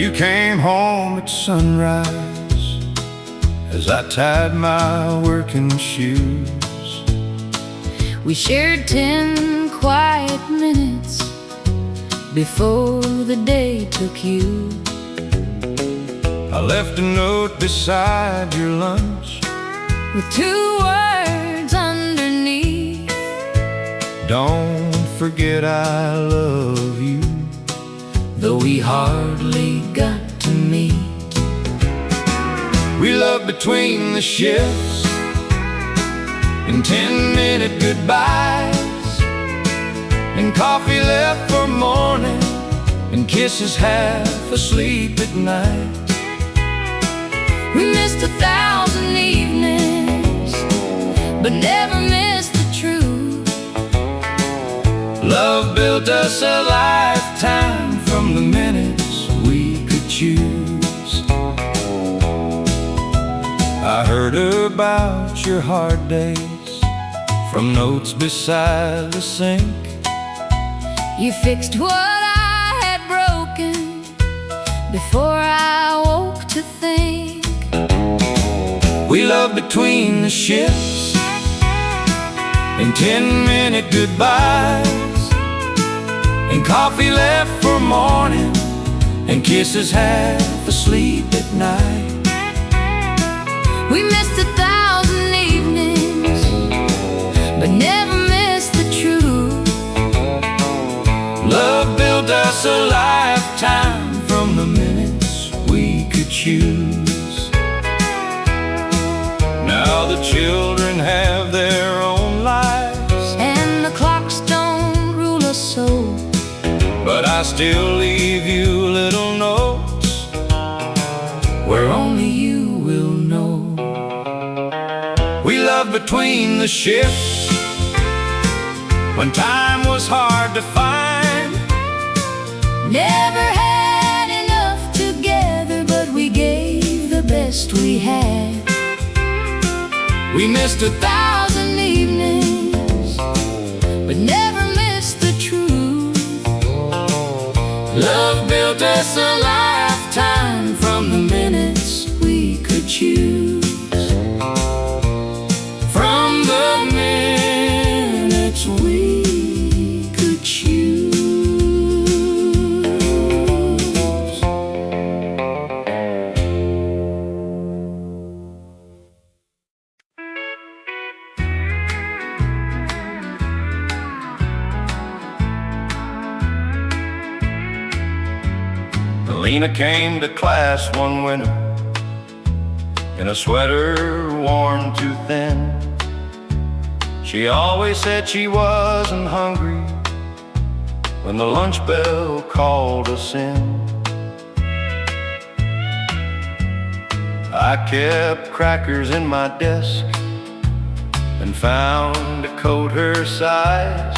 You came home at sunrise as I tied my working shoes. We shared 10 quiet minutes before the day took you. I left a note beside your lunch with 2 words underneath: don't forget I love you. Though we hardly got to meet, we loved between the shifts in 10-minute goodbyes, and coffee left for morning, and kisses half asleep at night. we missed 1,000 evenings, but never missed the truth. Love built us a lifetime from the minutes we could choose. I heard about your hard days from notes beside the sink. You fixed what I had broken before I woke to think. We loved between the shifts in 10-minute goodbyes, and coffee left for morning, and kisses half asleep at night. We missed 1,000 evenings, but never missed the truth. Love built us a lifetime from the minutes we could choose. Now the children have their own lives, and the clocks don't rule us so, but I still leave you little notes where only you will know. We loved between the shifts when time was hard to find. Never had enough together, but we gave the best we had. We missed 1,000 evenings, but never missed the truth. love built us a lifetime from the minutes we could choose. From the minutes we could choose. Lena came to class one winter in a sweater worn too thin. She always said she wasn't hungry when the lunch bell called us in. I kept crackers in my desk and found a coat her size.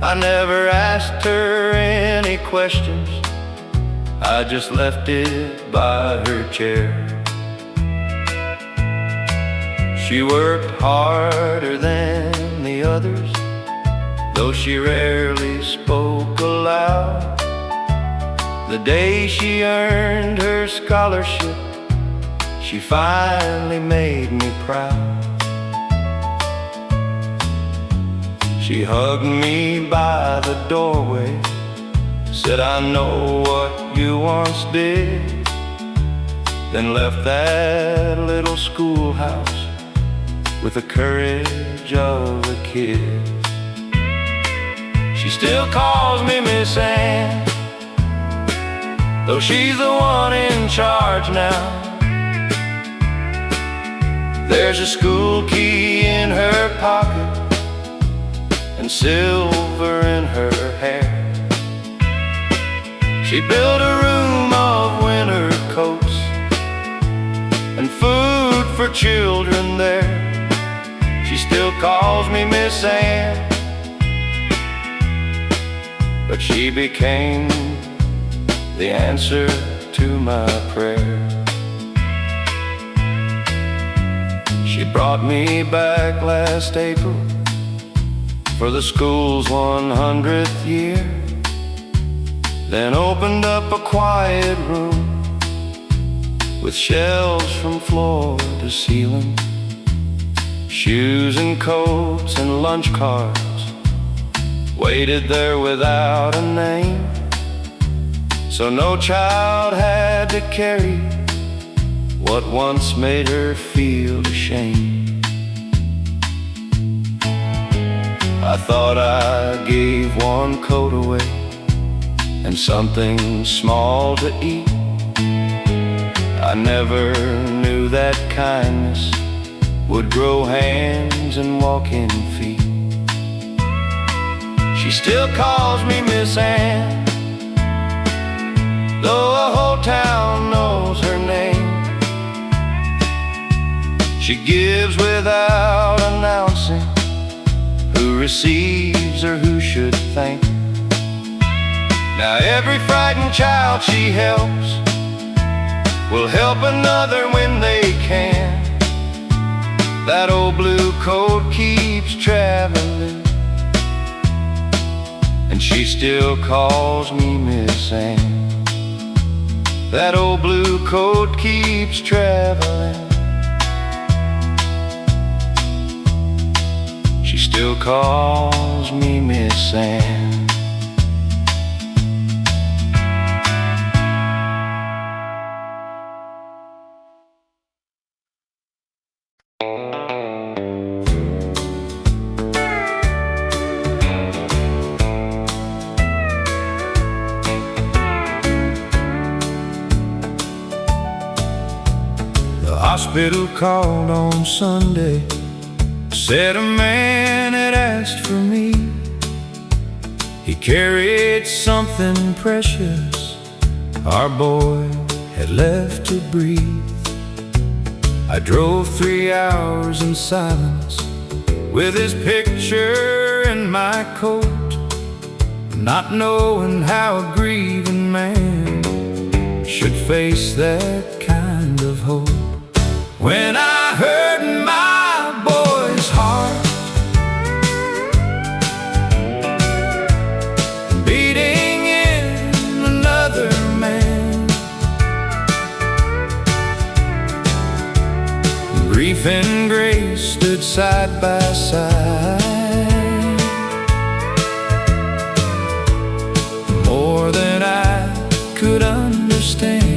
I never asked her any questions, I just left it by her chair. She worked harder than the others, though she rarely spoke aloud. The day she earned her scholarship, she finally made me proud. She hugged me by the doorway, said, "I know what you once did," then left that little schoolhouse with the courage of a kid. She still calls me Miss Ann, though she's the one in charge now. There's a school key in her pocket and silver in her hair. She built a room of winter coats and food for children there. She still calls me Miss Ann, but she became the answer to my prayer. She brought me back last April for the school's 100th year, then opened up a quiet room with shelves from floor to ceiling, shoes and coats and lunch cards waited there without a name, so no child had to carry what once made her feel ashamed. I thought I gave one coat away and something small to eat. I never knew that kindness would grow hands and walk in feet. She still calls me Miss Ann, though the whole town knows her name. She gives without announcing who receives or who should thank. Now every frightened child she helps will help another when they can. That old blue coat keeps traveling, and she still calls me Miss Ann. That old blue coat keeps traveling, she still calls me Miss Ann. Hospital called on Sunday, said a man had asked for me. He carried something precious our boy had left to breathe. I drove 3 hours in silence with his picture in my coat, not knowing how a grieving man should face that kind of hope. When I heard my boy's heart beating in another man, grief and grace stood side by side, more than I could understand.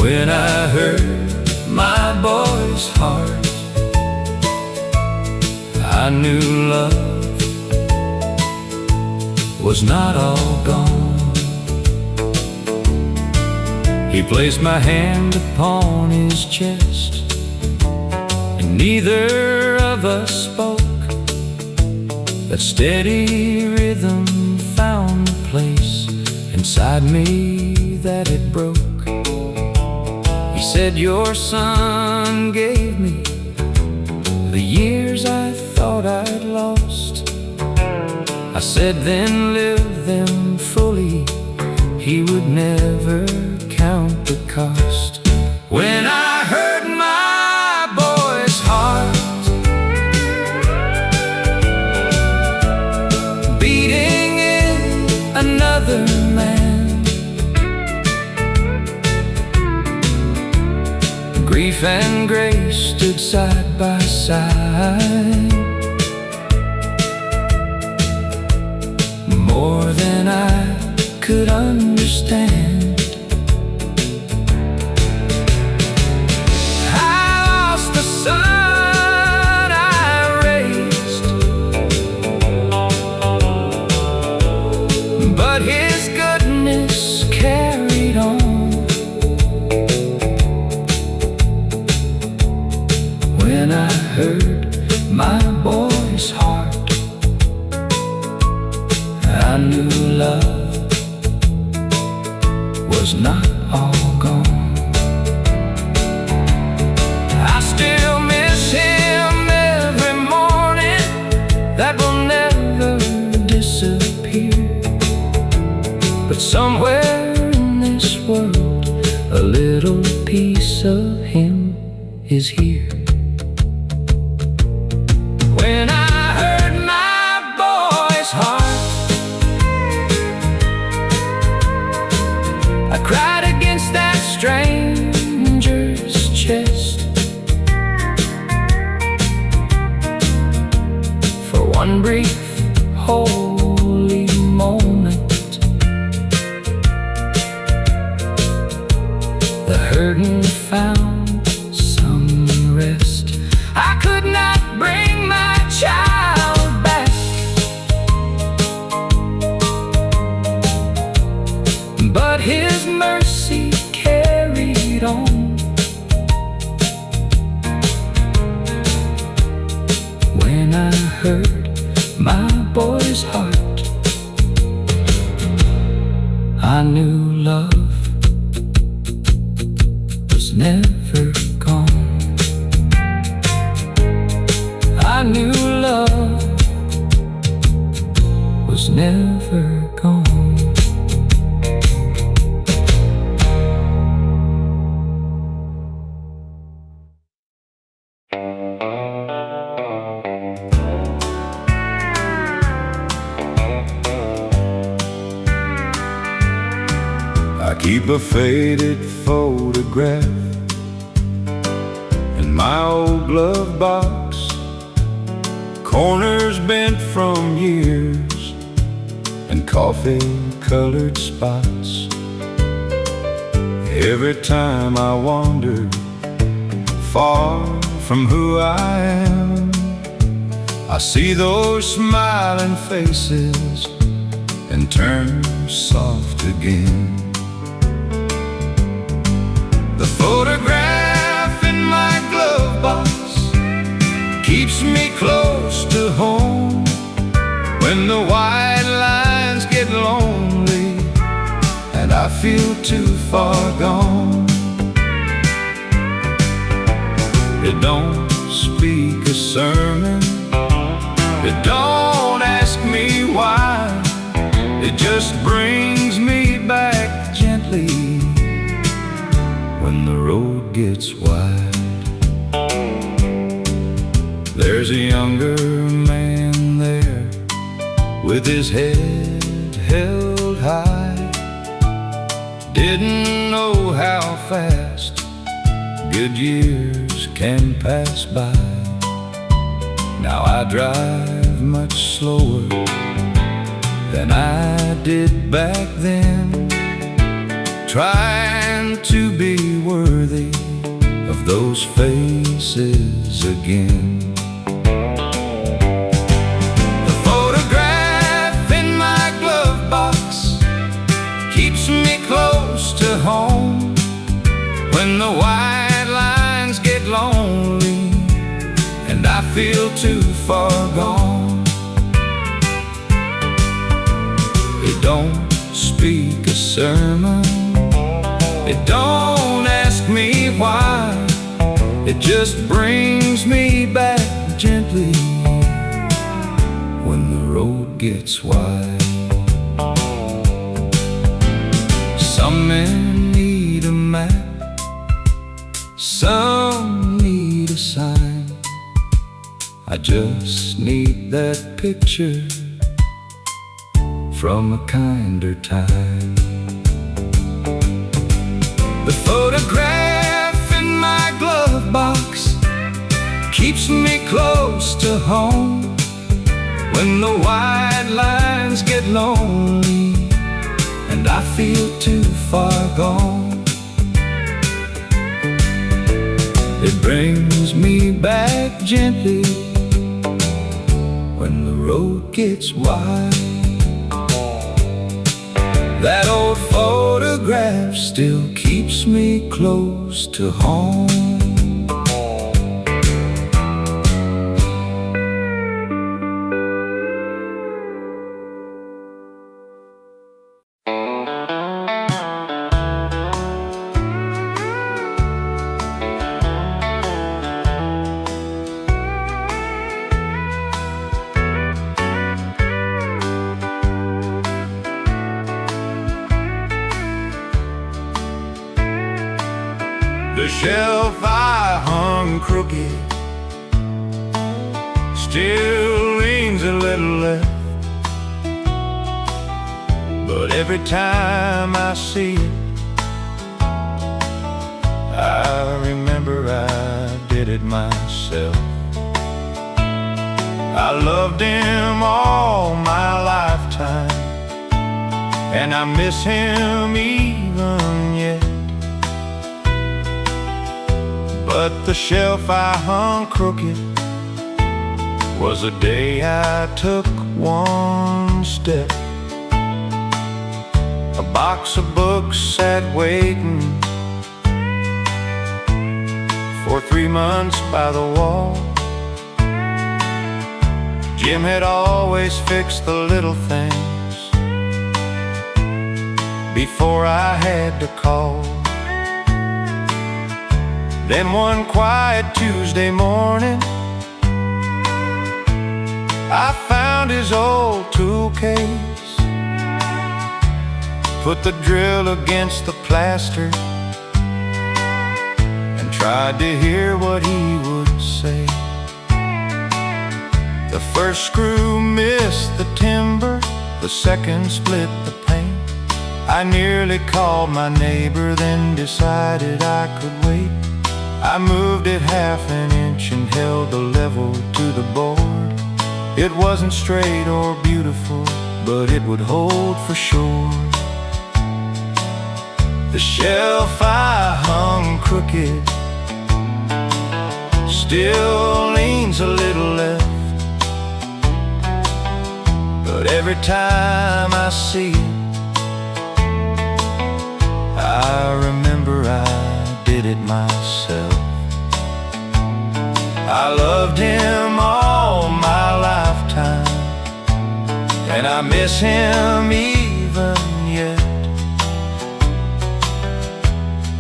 When I heard my boy's heart, I knew love was not all gone. He placed my hand upon his chest and neither of us spoke. That steady rhythm found a place inside me that it broke. He said, your son gave me the years I thought I'd lost. I said, then live them fully. He would never count the cost. When I heard my boy's heart beating in another man, grief and grace stood side by side. More than I could understand. I lost the son I raised, but his goodness carried on. When I heard my boy's heart, I knew love was not all gone. I still miss him every morning. That will never disappear. But somewhere in this world, a little piece of him is here. When I heard my boy's heart, I cried against that stranger's chest. For one brief, holy moment, the hurting found some rest. I could not bring my child back, but his mercy carried on. When I heard my boy's heart, I knew love was never gone. I knew love was never gone. I keep a faded photograph in my old glove box, corners bent from years and coffee-colored spots. Every time I wander far from who I am, I see those smiling faces and turn soft again. The photograph in my glove box keeps me close to home. When the white lines get lonely and I feel too far gone, it don't speak a sermon, it don't ask me why, it just brings me back gently when the road gets wide. There's a younger man there with his head held high. Didn't know how fast good years can pass by. Now I drive much slower than I did back then, trying to be worthy of those faces again. The photograph in my glove box keeps me close to home. When the white lines get lonely far gone. It don't speak a sermon, it don't ask me why. It just brings me back gently when the road gets wide. Some men need a map, some need a sign. I just need that picture from a kinder time. The photograph in my glove box keeps me close to home when the white lines get lonely and I feel too far gone. It brings me back gently when the road gets wide. That old photograph still keeps me close to home. The shelf I hung crooked still leans a little left, but every time I see it, I remember I did it myself. I loved him all my lifetime, and I miss him even yet. But the shelf I hung crooked was the day I took one step. A box of books sat waiting for 3 months by the wall. Jim had always fixed the little things before I had to call. Then one quiet Tuesday morning, I found his old tool case, put the drill against the plaster, and tried to hear what he would say. The first screw missed the timber, the second split the paint. I nearly called my neighbor, then decided I could wait. I moved it half an inch and held the level to the board. It wasn't straight or beautiful, but it would hold for sure. The shelf I hung crooked still leans a little left, but every time I see it, I remember I did it myself. I loved him all my lifetime, and I miss him even yet.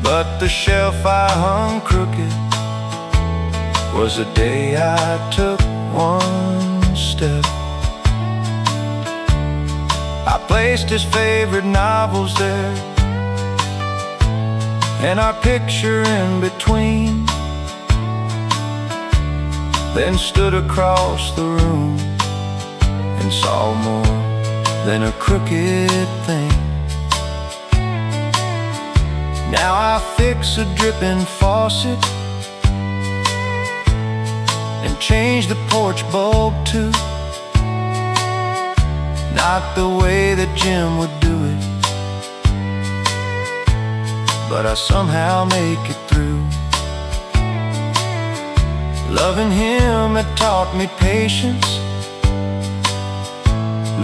But the shelf I hung crooked was the day I took one step. I placed his favorite novels there, and our picture in between, then stood across the room and saw more than a crooked thing. Now I fix a dripping faucet and change the porch bulb too. Not the way that Jim would do it, but I somehow make it through. Loving him had taught me patience,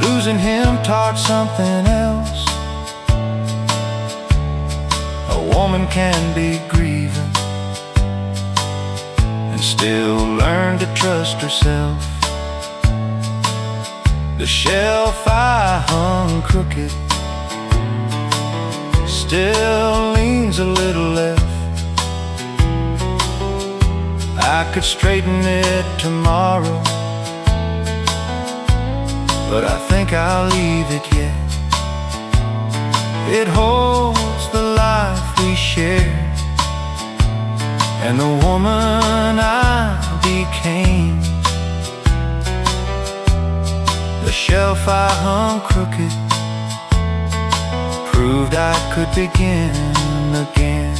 losing him taught something else. A woman can be grieving and still learn to trust herself. The shelf I hung crooked still leans a little left. I could straighten it tomorrow, but I think I'll leave it yet. It holds the life we shared and the woman I became. The shelf I hung crooked proved I could begin again.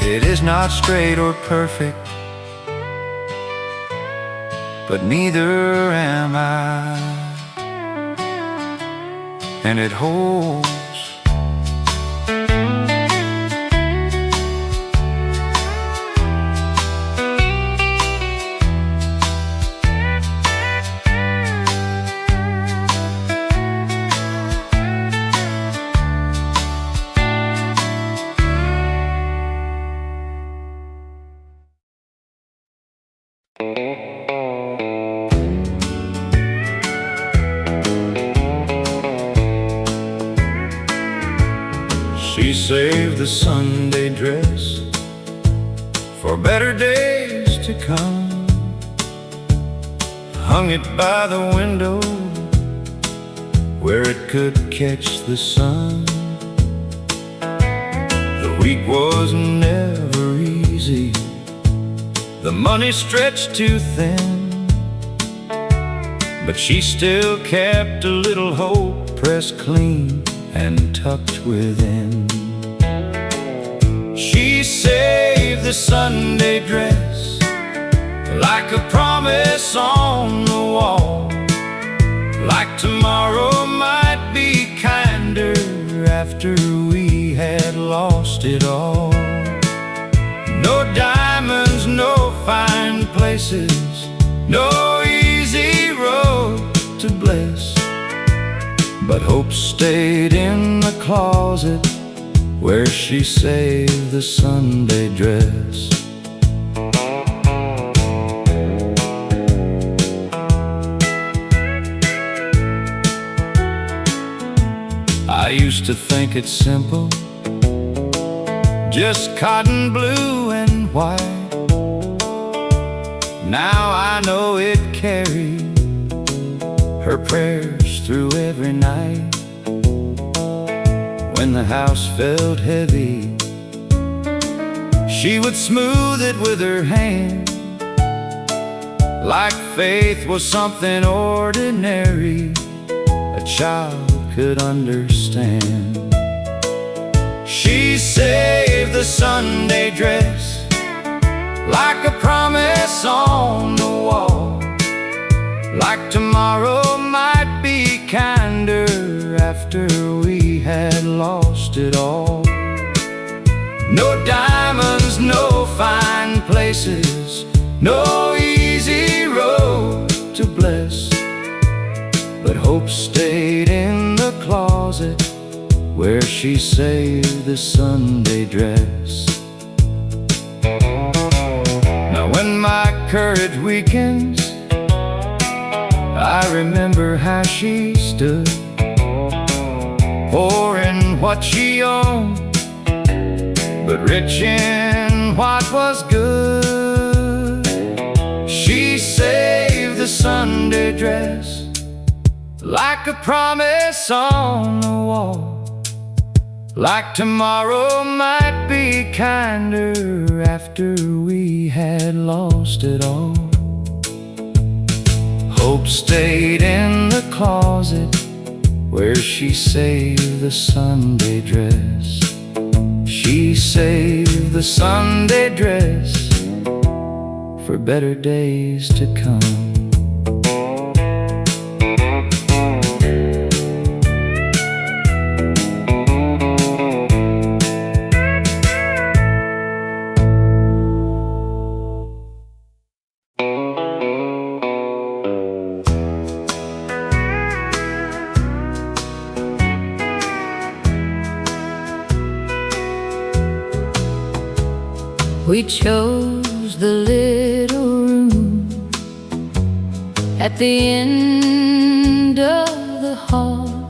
It is not straight or perfect, but neither am I. And it holds She saved the Sunday dress for better days to come, hung it by the window where it could catch the sun. The week was never easy, the money stretched too thin, but she still kept a little hope pressed clean and tucked within. She saved the Sunday dress like a promise on the wall, like tomorrow might be kinder after we had lost it all. No diamonds, no fine places, no easy road to bless, but hope stayed in the closet where she saved the Sunday dress. I used to think it's simple, just cotton blue and white. Now I know it carried her prayers through every night. When the house felt heavy, she would smooth it with her hand, like faith was something ordinary a child could understand. She saved the Sunday dress like a promise on the wall, like tomorrow might be kinder after we had lost it all. No diamonds, no fine places, no easy road to bless, but hope stayed in the closet where she saved the Sunday dress. Now when my courage weakens, I remember how she stood, poor in what she owned, but rich in what was good. She saved the Sunday dress like a promise on the wall, like tomorrow might be kinder after we had lost it all. Hope stayed in the closet where she saved the Sunday dress. She saved the Sunday dress for better days to come. We chose the little room At the end of the hall,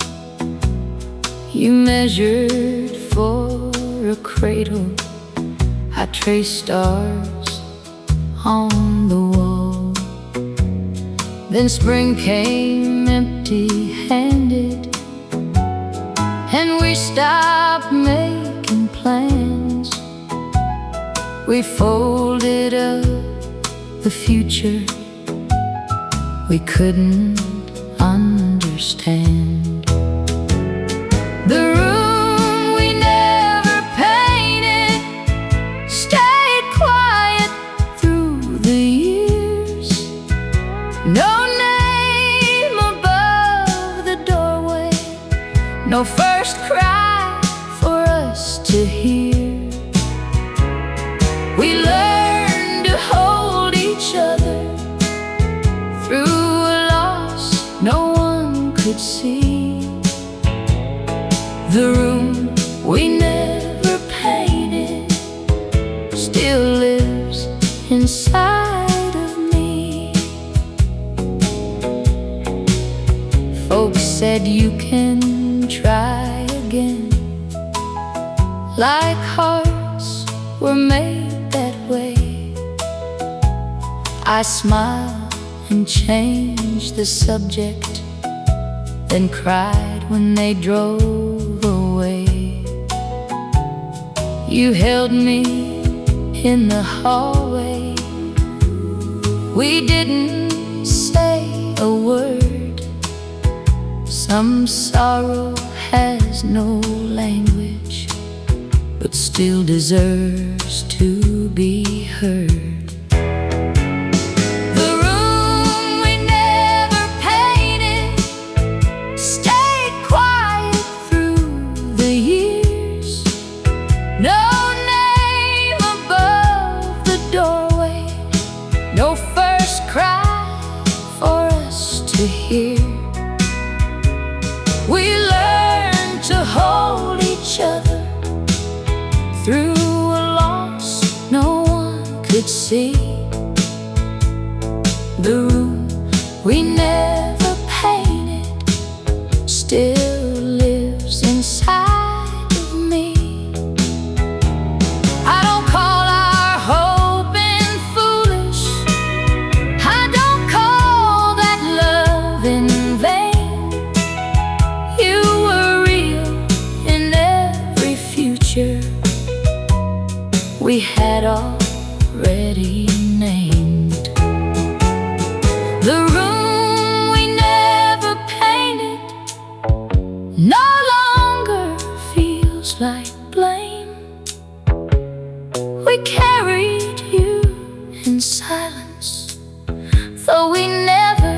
you measured for a cradle. I traced stars on the wall. Then spring came empty-handed, and we stopped making plans. We folded up the future we couldn't understand. The room we never painted stayed quiet through the years. No name above the doorway, no first cry for us to hear. We learned to hold each other through a loss no one could see. The room we never painted still lives inside of me. Folks said you can try again, like hearts were made that way. I smiled and changed the subject, then cried when they drove away. You held me in the hallway. We didn't say a word. Some sorrow has no language, but still deserves to be heard. Here we learned to hold each other through a loss no one could see. The room we never painted still lives inside of me. I don't call our hoping foolish. I don't call that love in vain. You were real in every future we had already named. The room we never painted no longer feels like blame. We carried you in silence, though we never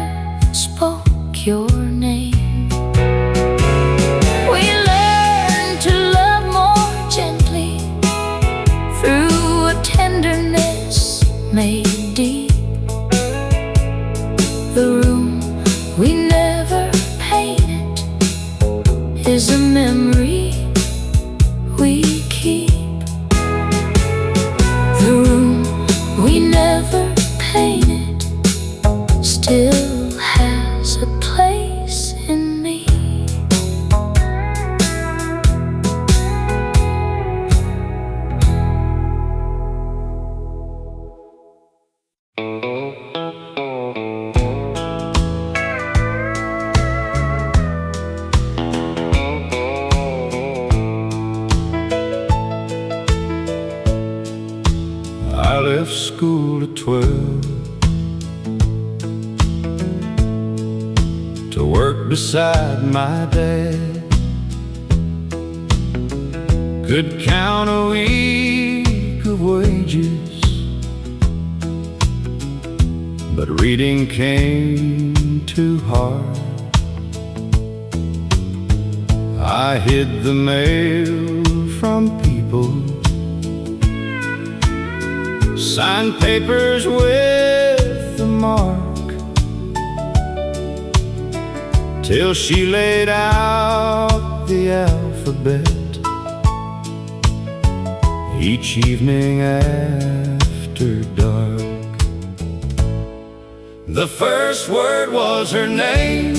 spoke your name. We learned to love more gently through a tenderness made deep. The room we never painted is a memory we keep. The room we never painted still has a place in me. I left school at 12 to work beside my dad. Could count a week of wages, but reading came too hard. I hid the mail from people, signed papers with a mark, till she laid out the alphabet each evening after dark. The first word was her name,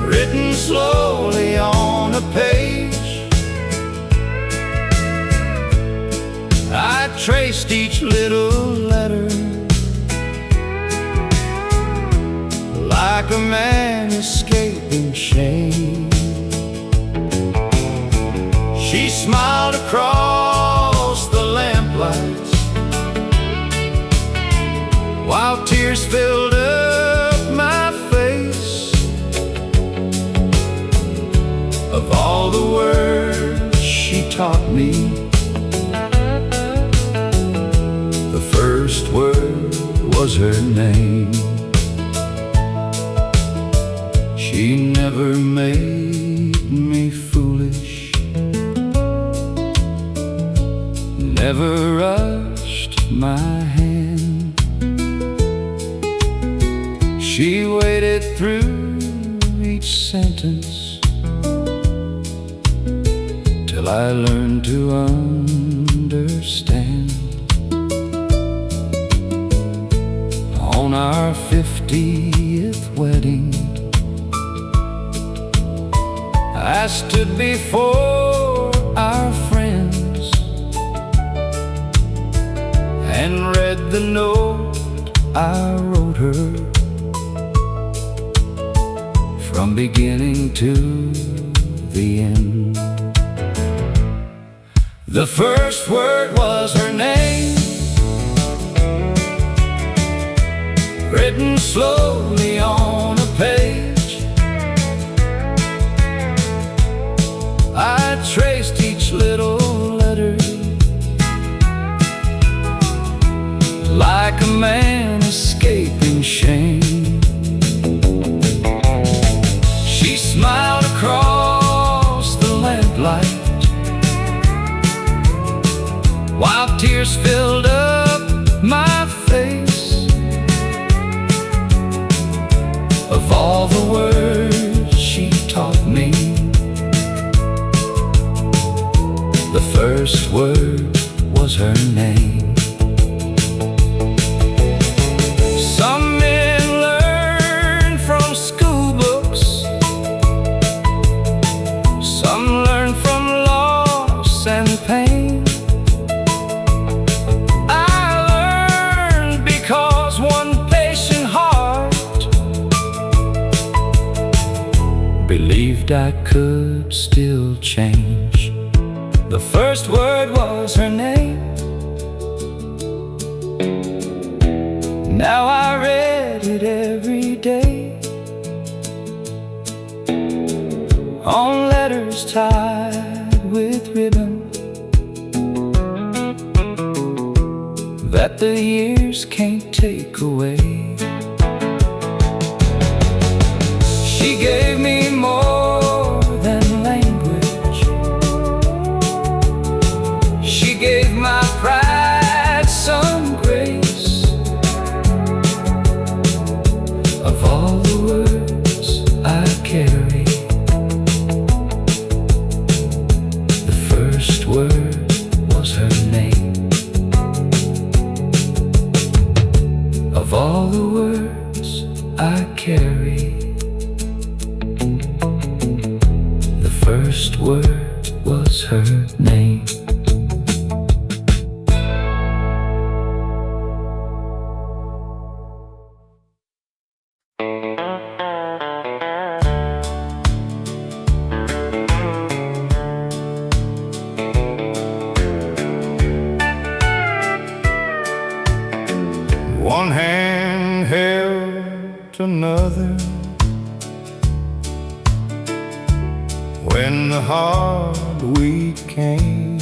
written slowly on a page. I traced each little letter like a man escaping shame. She smiled across the lamplights while tears filled up my face. Of all the words she taught me, the first word was her name. She never made me foolish, never rushed my hand. She waited through each sentence till I learned to understand. On our 50th wedding, I stood before our friends and read the note I wrote her, from beginning to the end. The first word was her name, written slowly on a page. I traced each little letter like a man escaping shame. She smiled across the lamplight while tears filled up my face. Of all the words she taught me, the first word was her name. Some men learn from school books, some learn from loss and pain. I learned because one patient heart believed I could still change. The first word was her name. Now I read it every day on letters tied with ribbon that the years can't take away. She gave me more than language. She gave my pride some grace. Of all the words I carry, the first word was her name. Of all the words I carry, the first word was her name. One hand held another when the hard week came.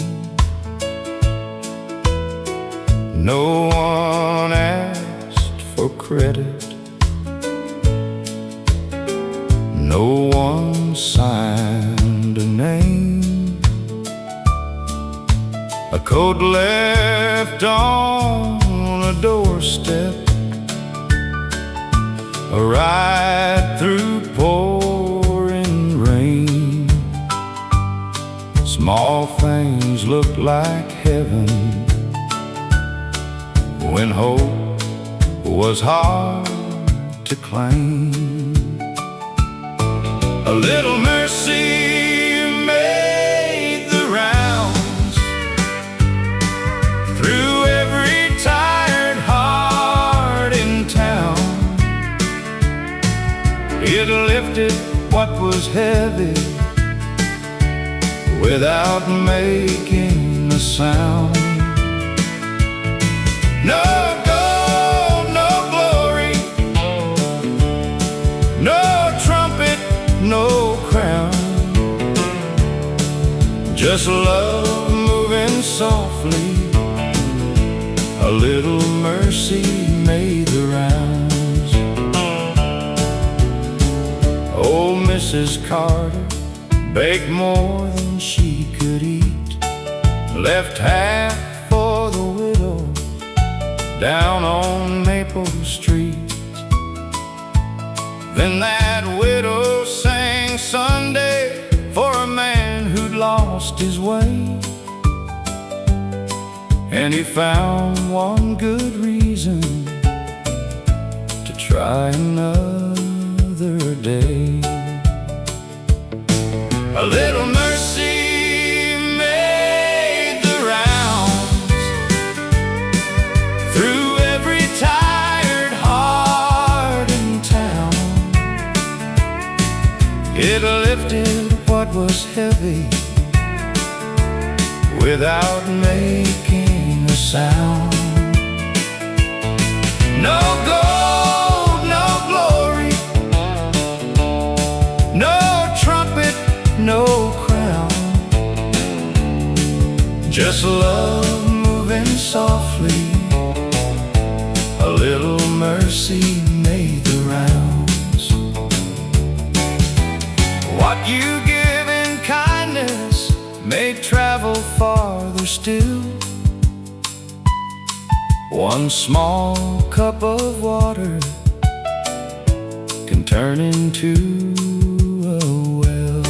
No one asked for credit, no one signed a name. A coat left on a doorstep, a ride through pouring rain. Small things look like heaven when hope was hard to claim. A little mercy made the rounds through every tired heart in town. It lifted what was heavy without making a sound. No gold, no glory, no trumpet, no crown, just love moving softly. A little mercy made the rounds. Old Mrs. Carter baked more than she could eat, left half for the widow down on Maple Street. Then that widow sang Sunday for a man who'd lost his way, and he found one good reason to try another day. A little mercy made the rounds through every tired heart in town. It lifted what was heavy without making a sound. No gold, no glory, no trumpet, no crown, just love moving softly. A little mercy made the rounds. What you give in kindness may travel farther still. One small cup of water can turn into a well.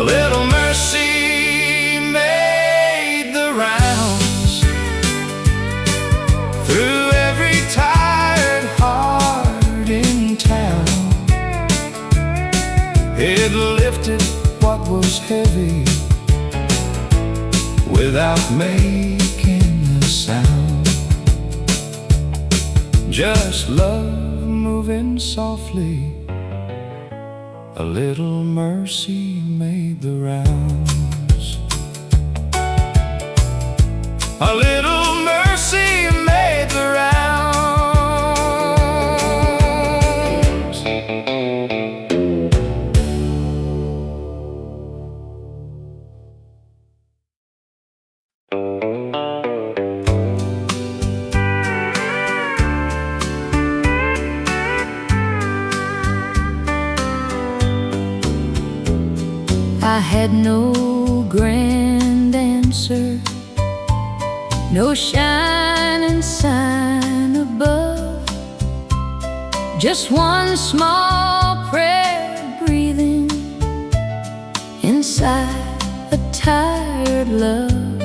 A little mercy made the rounds through every tired heart in town. It lifted what was heavy without making a sound. Just love moving softly. A little mercy made the rounds. A little mercy made the rounds. I had no grand answer, no shining sign above, just one small prayer breathing inside a tired love.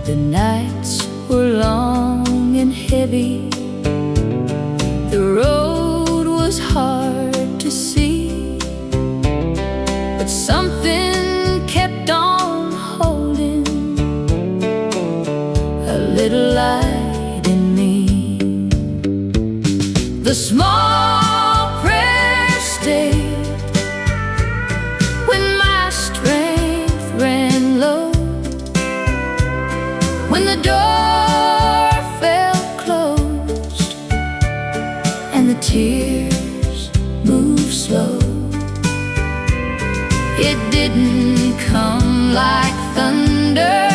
The nights were long and heavy, the road was hard to see, but something kept on holding a little light in me. The small prayer stayed when my strength ran low, when the door felt closed and the tears moved slow. It didn't come like thunder,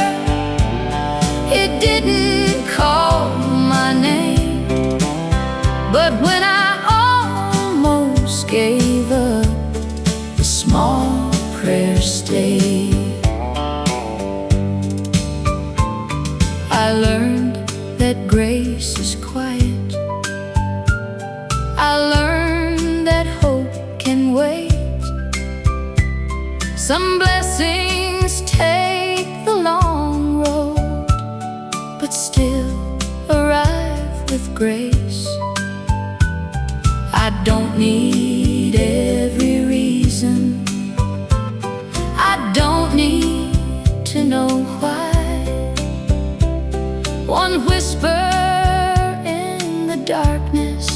it didn't call my name, but when I almost gave up, the small prayer stayed. I learned that grace is quiet, I learned that hope can wait. Some blessings take the long road, would still arrive with grace. I don't need every reason, I don't need to know why. One whisper in the darkness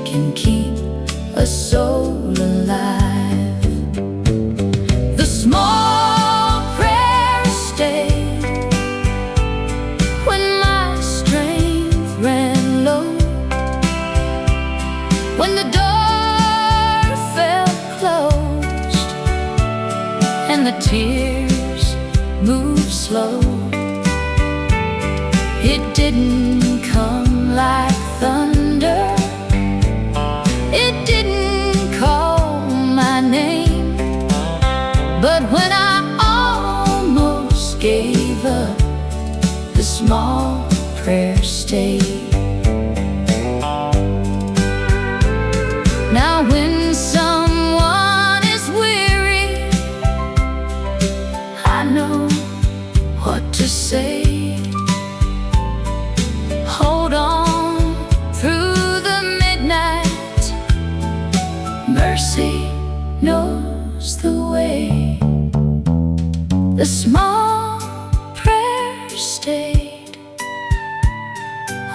can keep a soul alive. The small prayer stayed when my strength ran low, when the door felt closed and the tears moved slow. It didn't come like thunder, it didn't call my name, but when I almost gave up, the small prayer stayed. Now when someone is weary, I know what to say. Hold on through the midnight, mercy knows the way. The small prayer stayed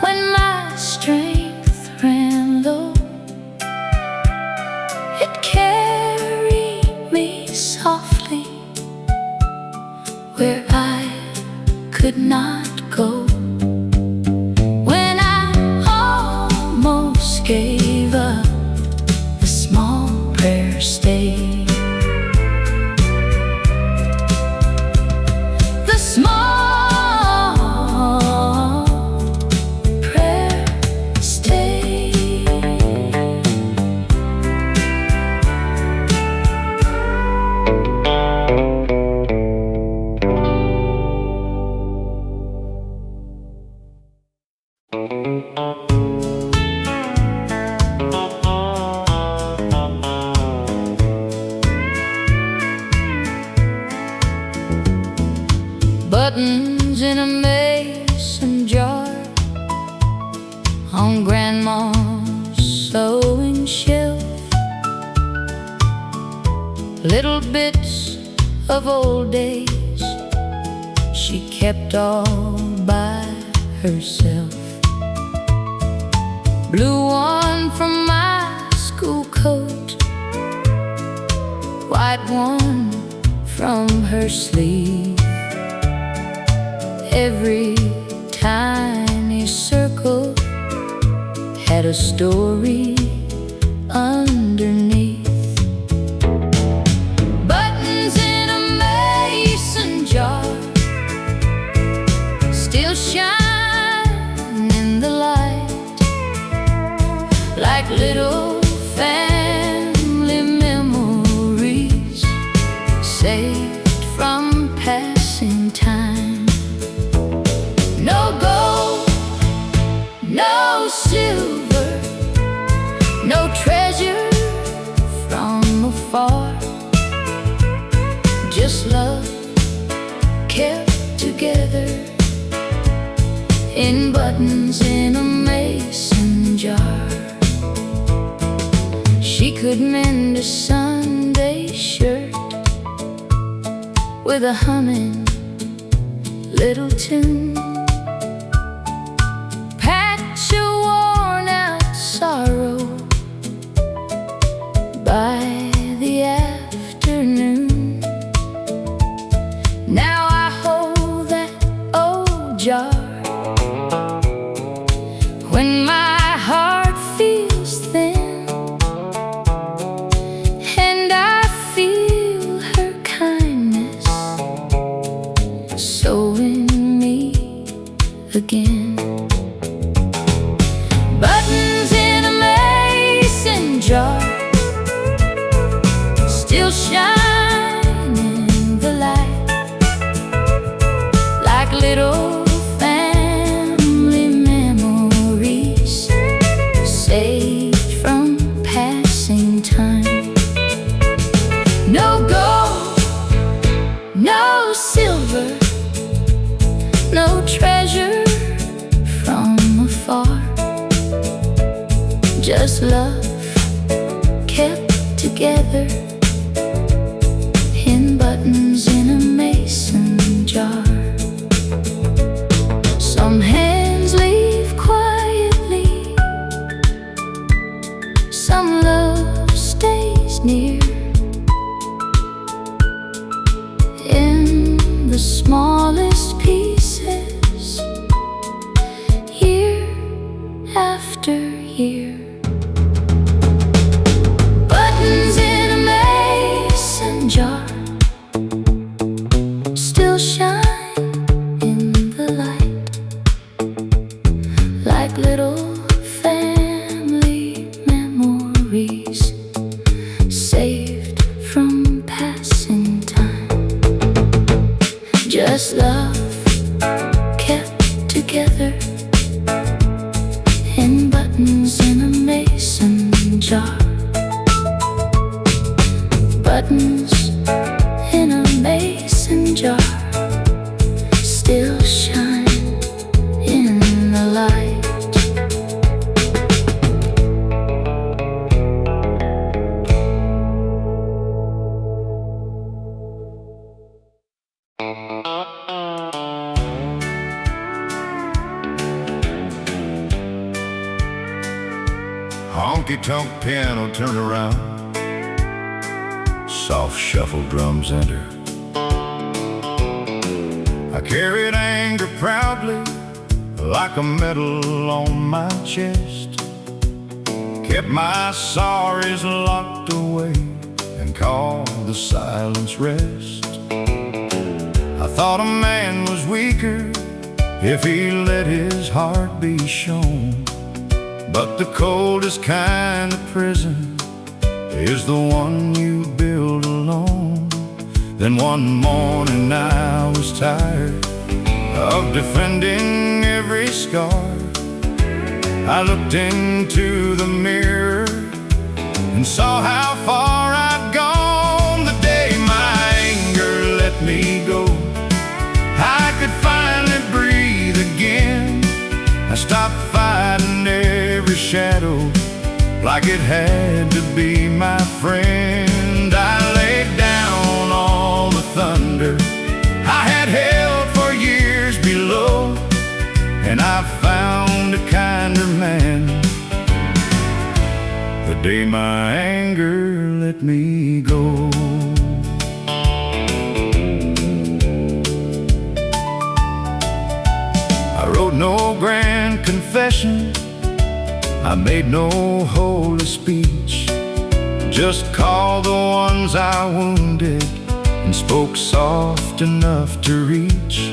when my strength ran low. It carried me softly where I could not go. When I almost gave up, the small prayer stayed. The small prayer stayed. Buttons in a mason jar on Grandma's sewing shelf, little bits of old days she kept all by herself. Blue one from my school coat, white one from her sleeve. Every tiny circle had a story underneath. Buttons in a mason jar still shine in the light, like little family memories saved from passing time. No gold, no silver, no treasure from afar, just love kept together in buttons in a mason jar. She could mend a Sunday shirt with a humming little tune, patch a worn-out sorrow by the afternoon. Now I hold that old jar when my heart feels thin, and I feel her kindness sewing me again. Buttons in a mason jar still shine in the light, like little family memories saved from passing time. No gold, no silver, no treasure just love kept together in buttons in a mason jar. Some hands leave quietly, some love stays near. In the smallest pieces, year after year. Buttons in a mason jar still shine in the light, like little family memories saved from passing time. Just love kept together in buttons in a mason jar. Buttons in a mason jar still shine in the light. Honky tonk piano turn around, soft shuffle drums enter. I carried anger proudly like a medal on my chest, kept my sorries locked away and called the silence rest. I thought a man was weaker if he let his heart be shown, but the coldest kind of prison is the one you build alone. Then one morning I was tired of defending every scar. I looked into the mirror and saw how far I'd gone. The day my anger let me go, I could finally breathe again. I stopped fighting every shadow like it had to be my friend. I laid down all the thunder I had held for years below, and I found a kinder man the day my anger let me go. I wrote no grand confession, I made no holy speech, just called the ones I wounded and spoke soft enough to reach.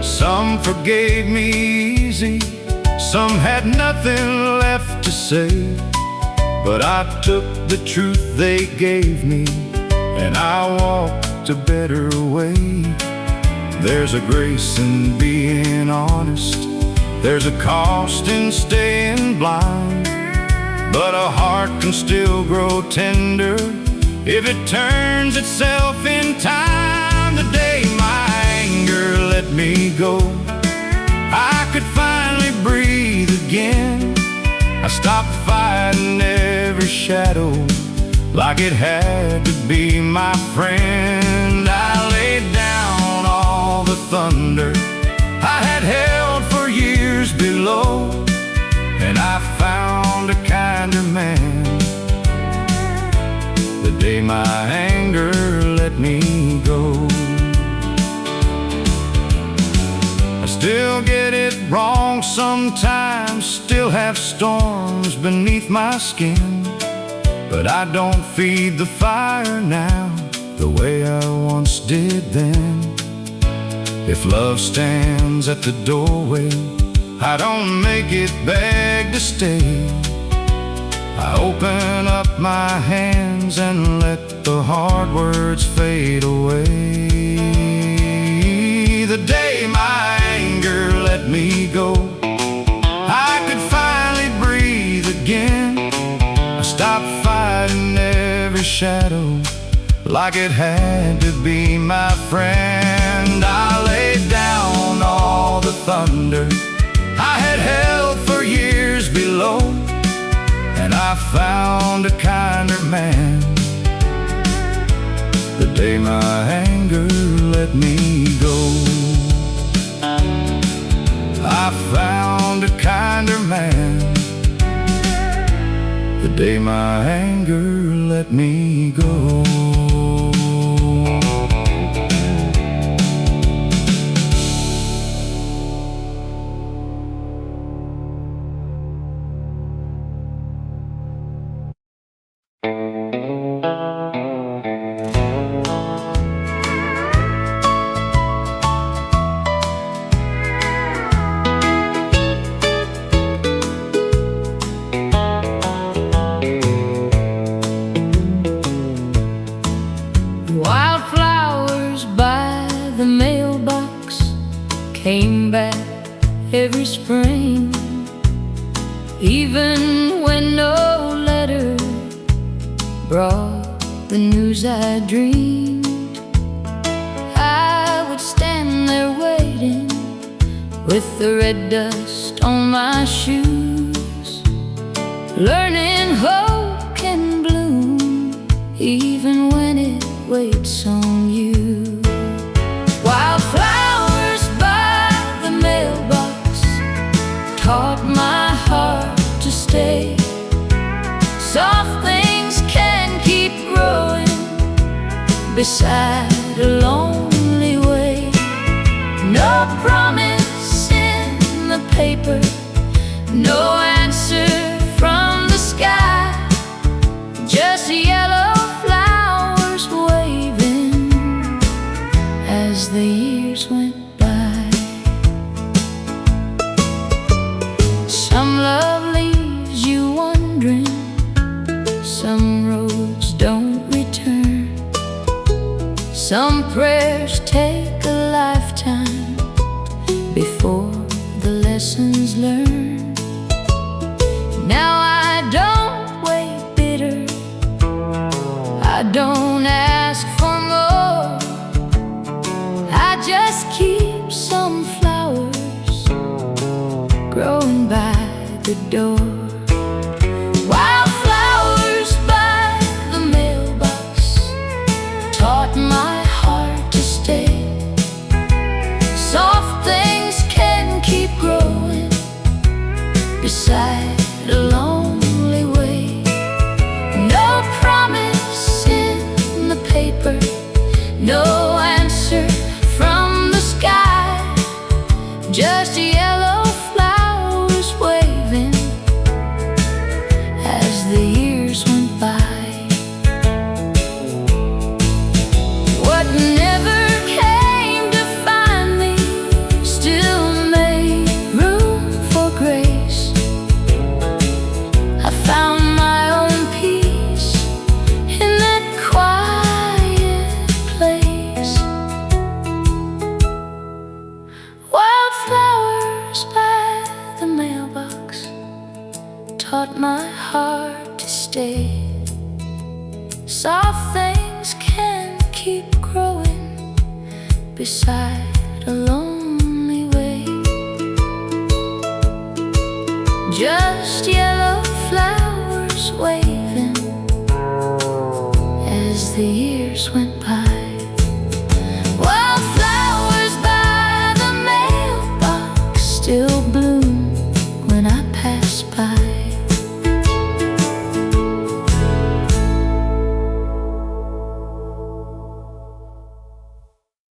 Some forgave me easy, some had nothing left to say, but I took the truth they gave me and I walked a better way. There's a grace in being honest, there's a cost in staying blind, but a heart can still grow tender if it turns itself in time. The day my anger let me go, I could finally breathe again. I stopped fighting every shadow like it had to be my friend. I laid down all the thunder I had held for years below, and I found a kinder man the day my anger let me go. I still get it wrong sometimes, still have storms beneath my skin, but I don't feed the fire now the way I once did then. If love stands at the doorway, I don't make it beg to stay. I open up my hands and let the hard words fade away. The day my anger let me go, I could finally breathe again. I stopped fighting every shadow like it had to be my friend. I laid down all the thunder I had held for years below, I found a kinder man the day my anger let me go. I found a kinder man the day my anger let me go. Came back every spring, even when no letter brought the news I dreamed. I would stand there waiting with the red dust on my shoes, learning hope can bloom even when it waits on you. Wildflowers by the mailbox taught my heart to stay. Soft things can keep growing beside a lonely way. No promise in the paper, no answer from the sky, just yellow flowers waving as the years went by. Some love leaves you wondering, some roads don't return, some prayers take a lifetime before the lessons learned. Now I don't wait bitter, I don't ask for more, I just keep some flowers growing by the door. Wildflowers by the mailbox taught my heart to stay. Soft things can keep growing beside a lonely way. No promise in the paper, no answer from the sky, just yellow flowers waving as the years went by. What never came to find me still made room for grace. I found my own peace in that quiet place. Wildflowers by the mailbox taught my heart to stay. Soft things can keep growing beside a lonely way, just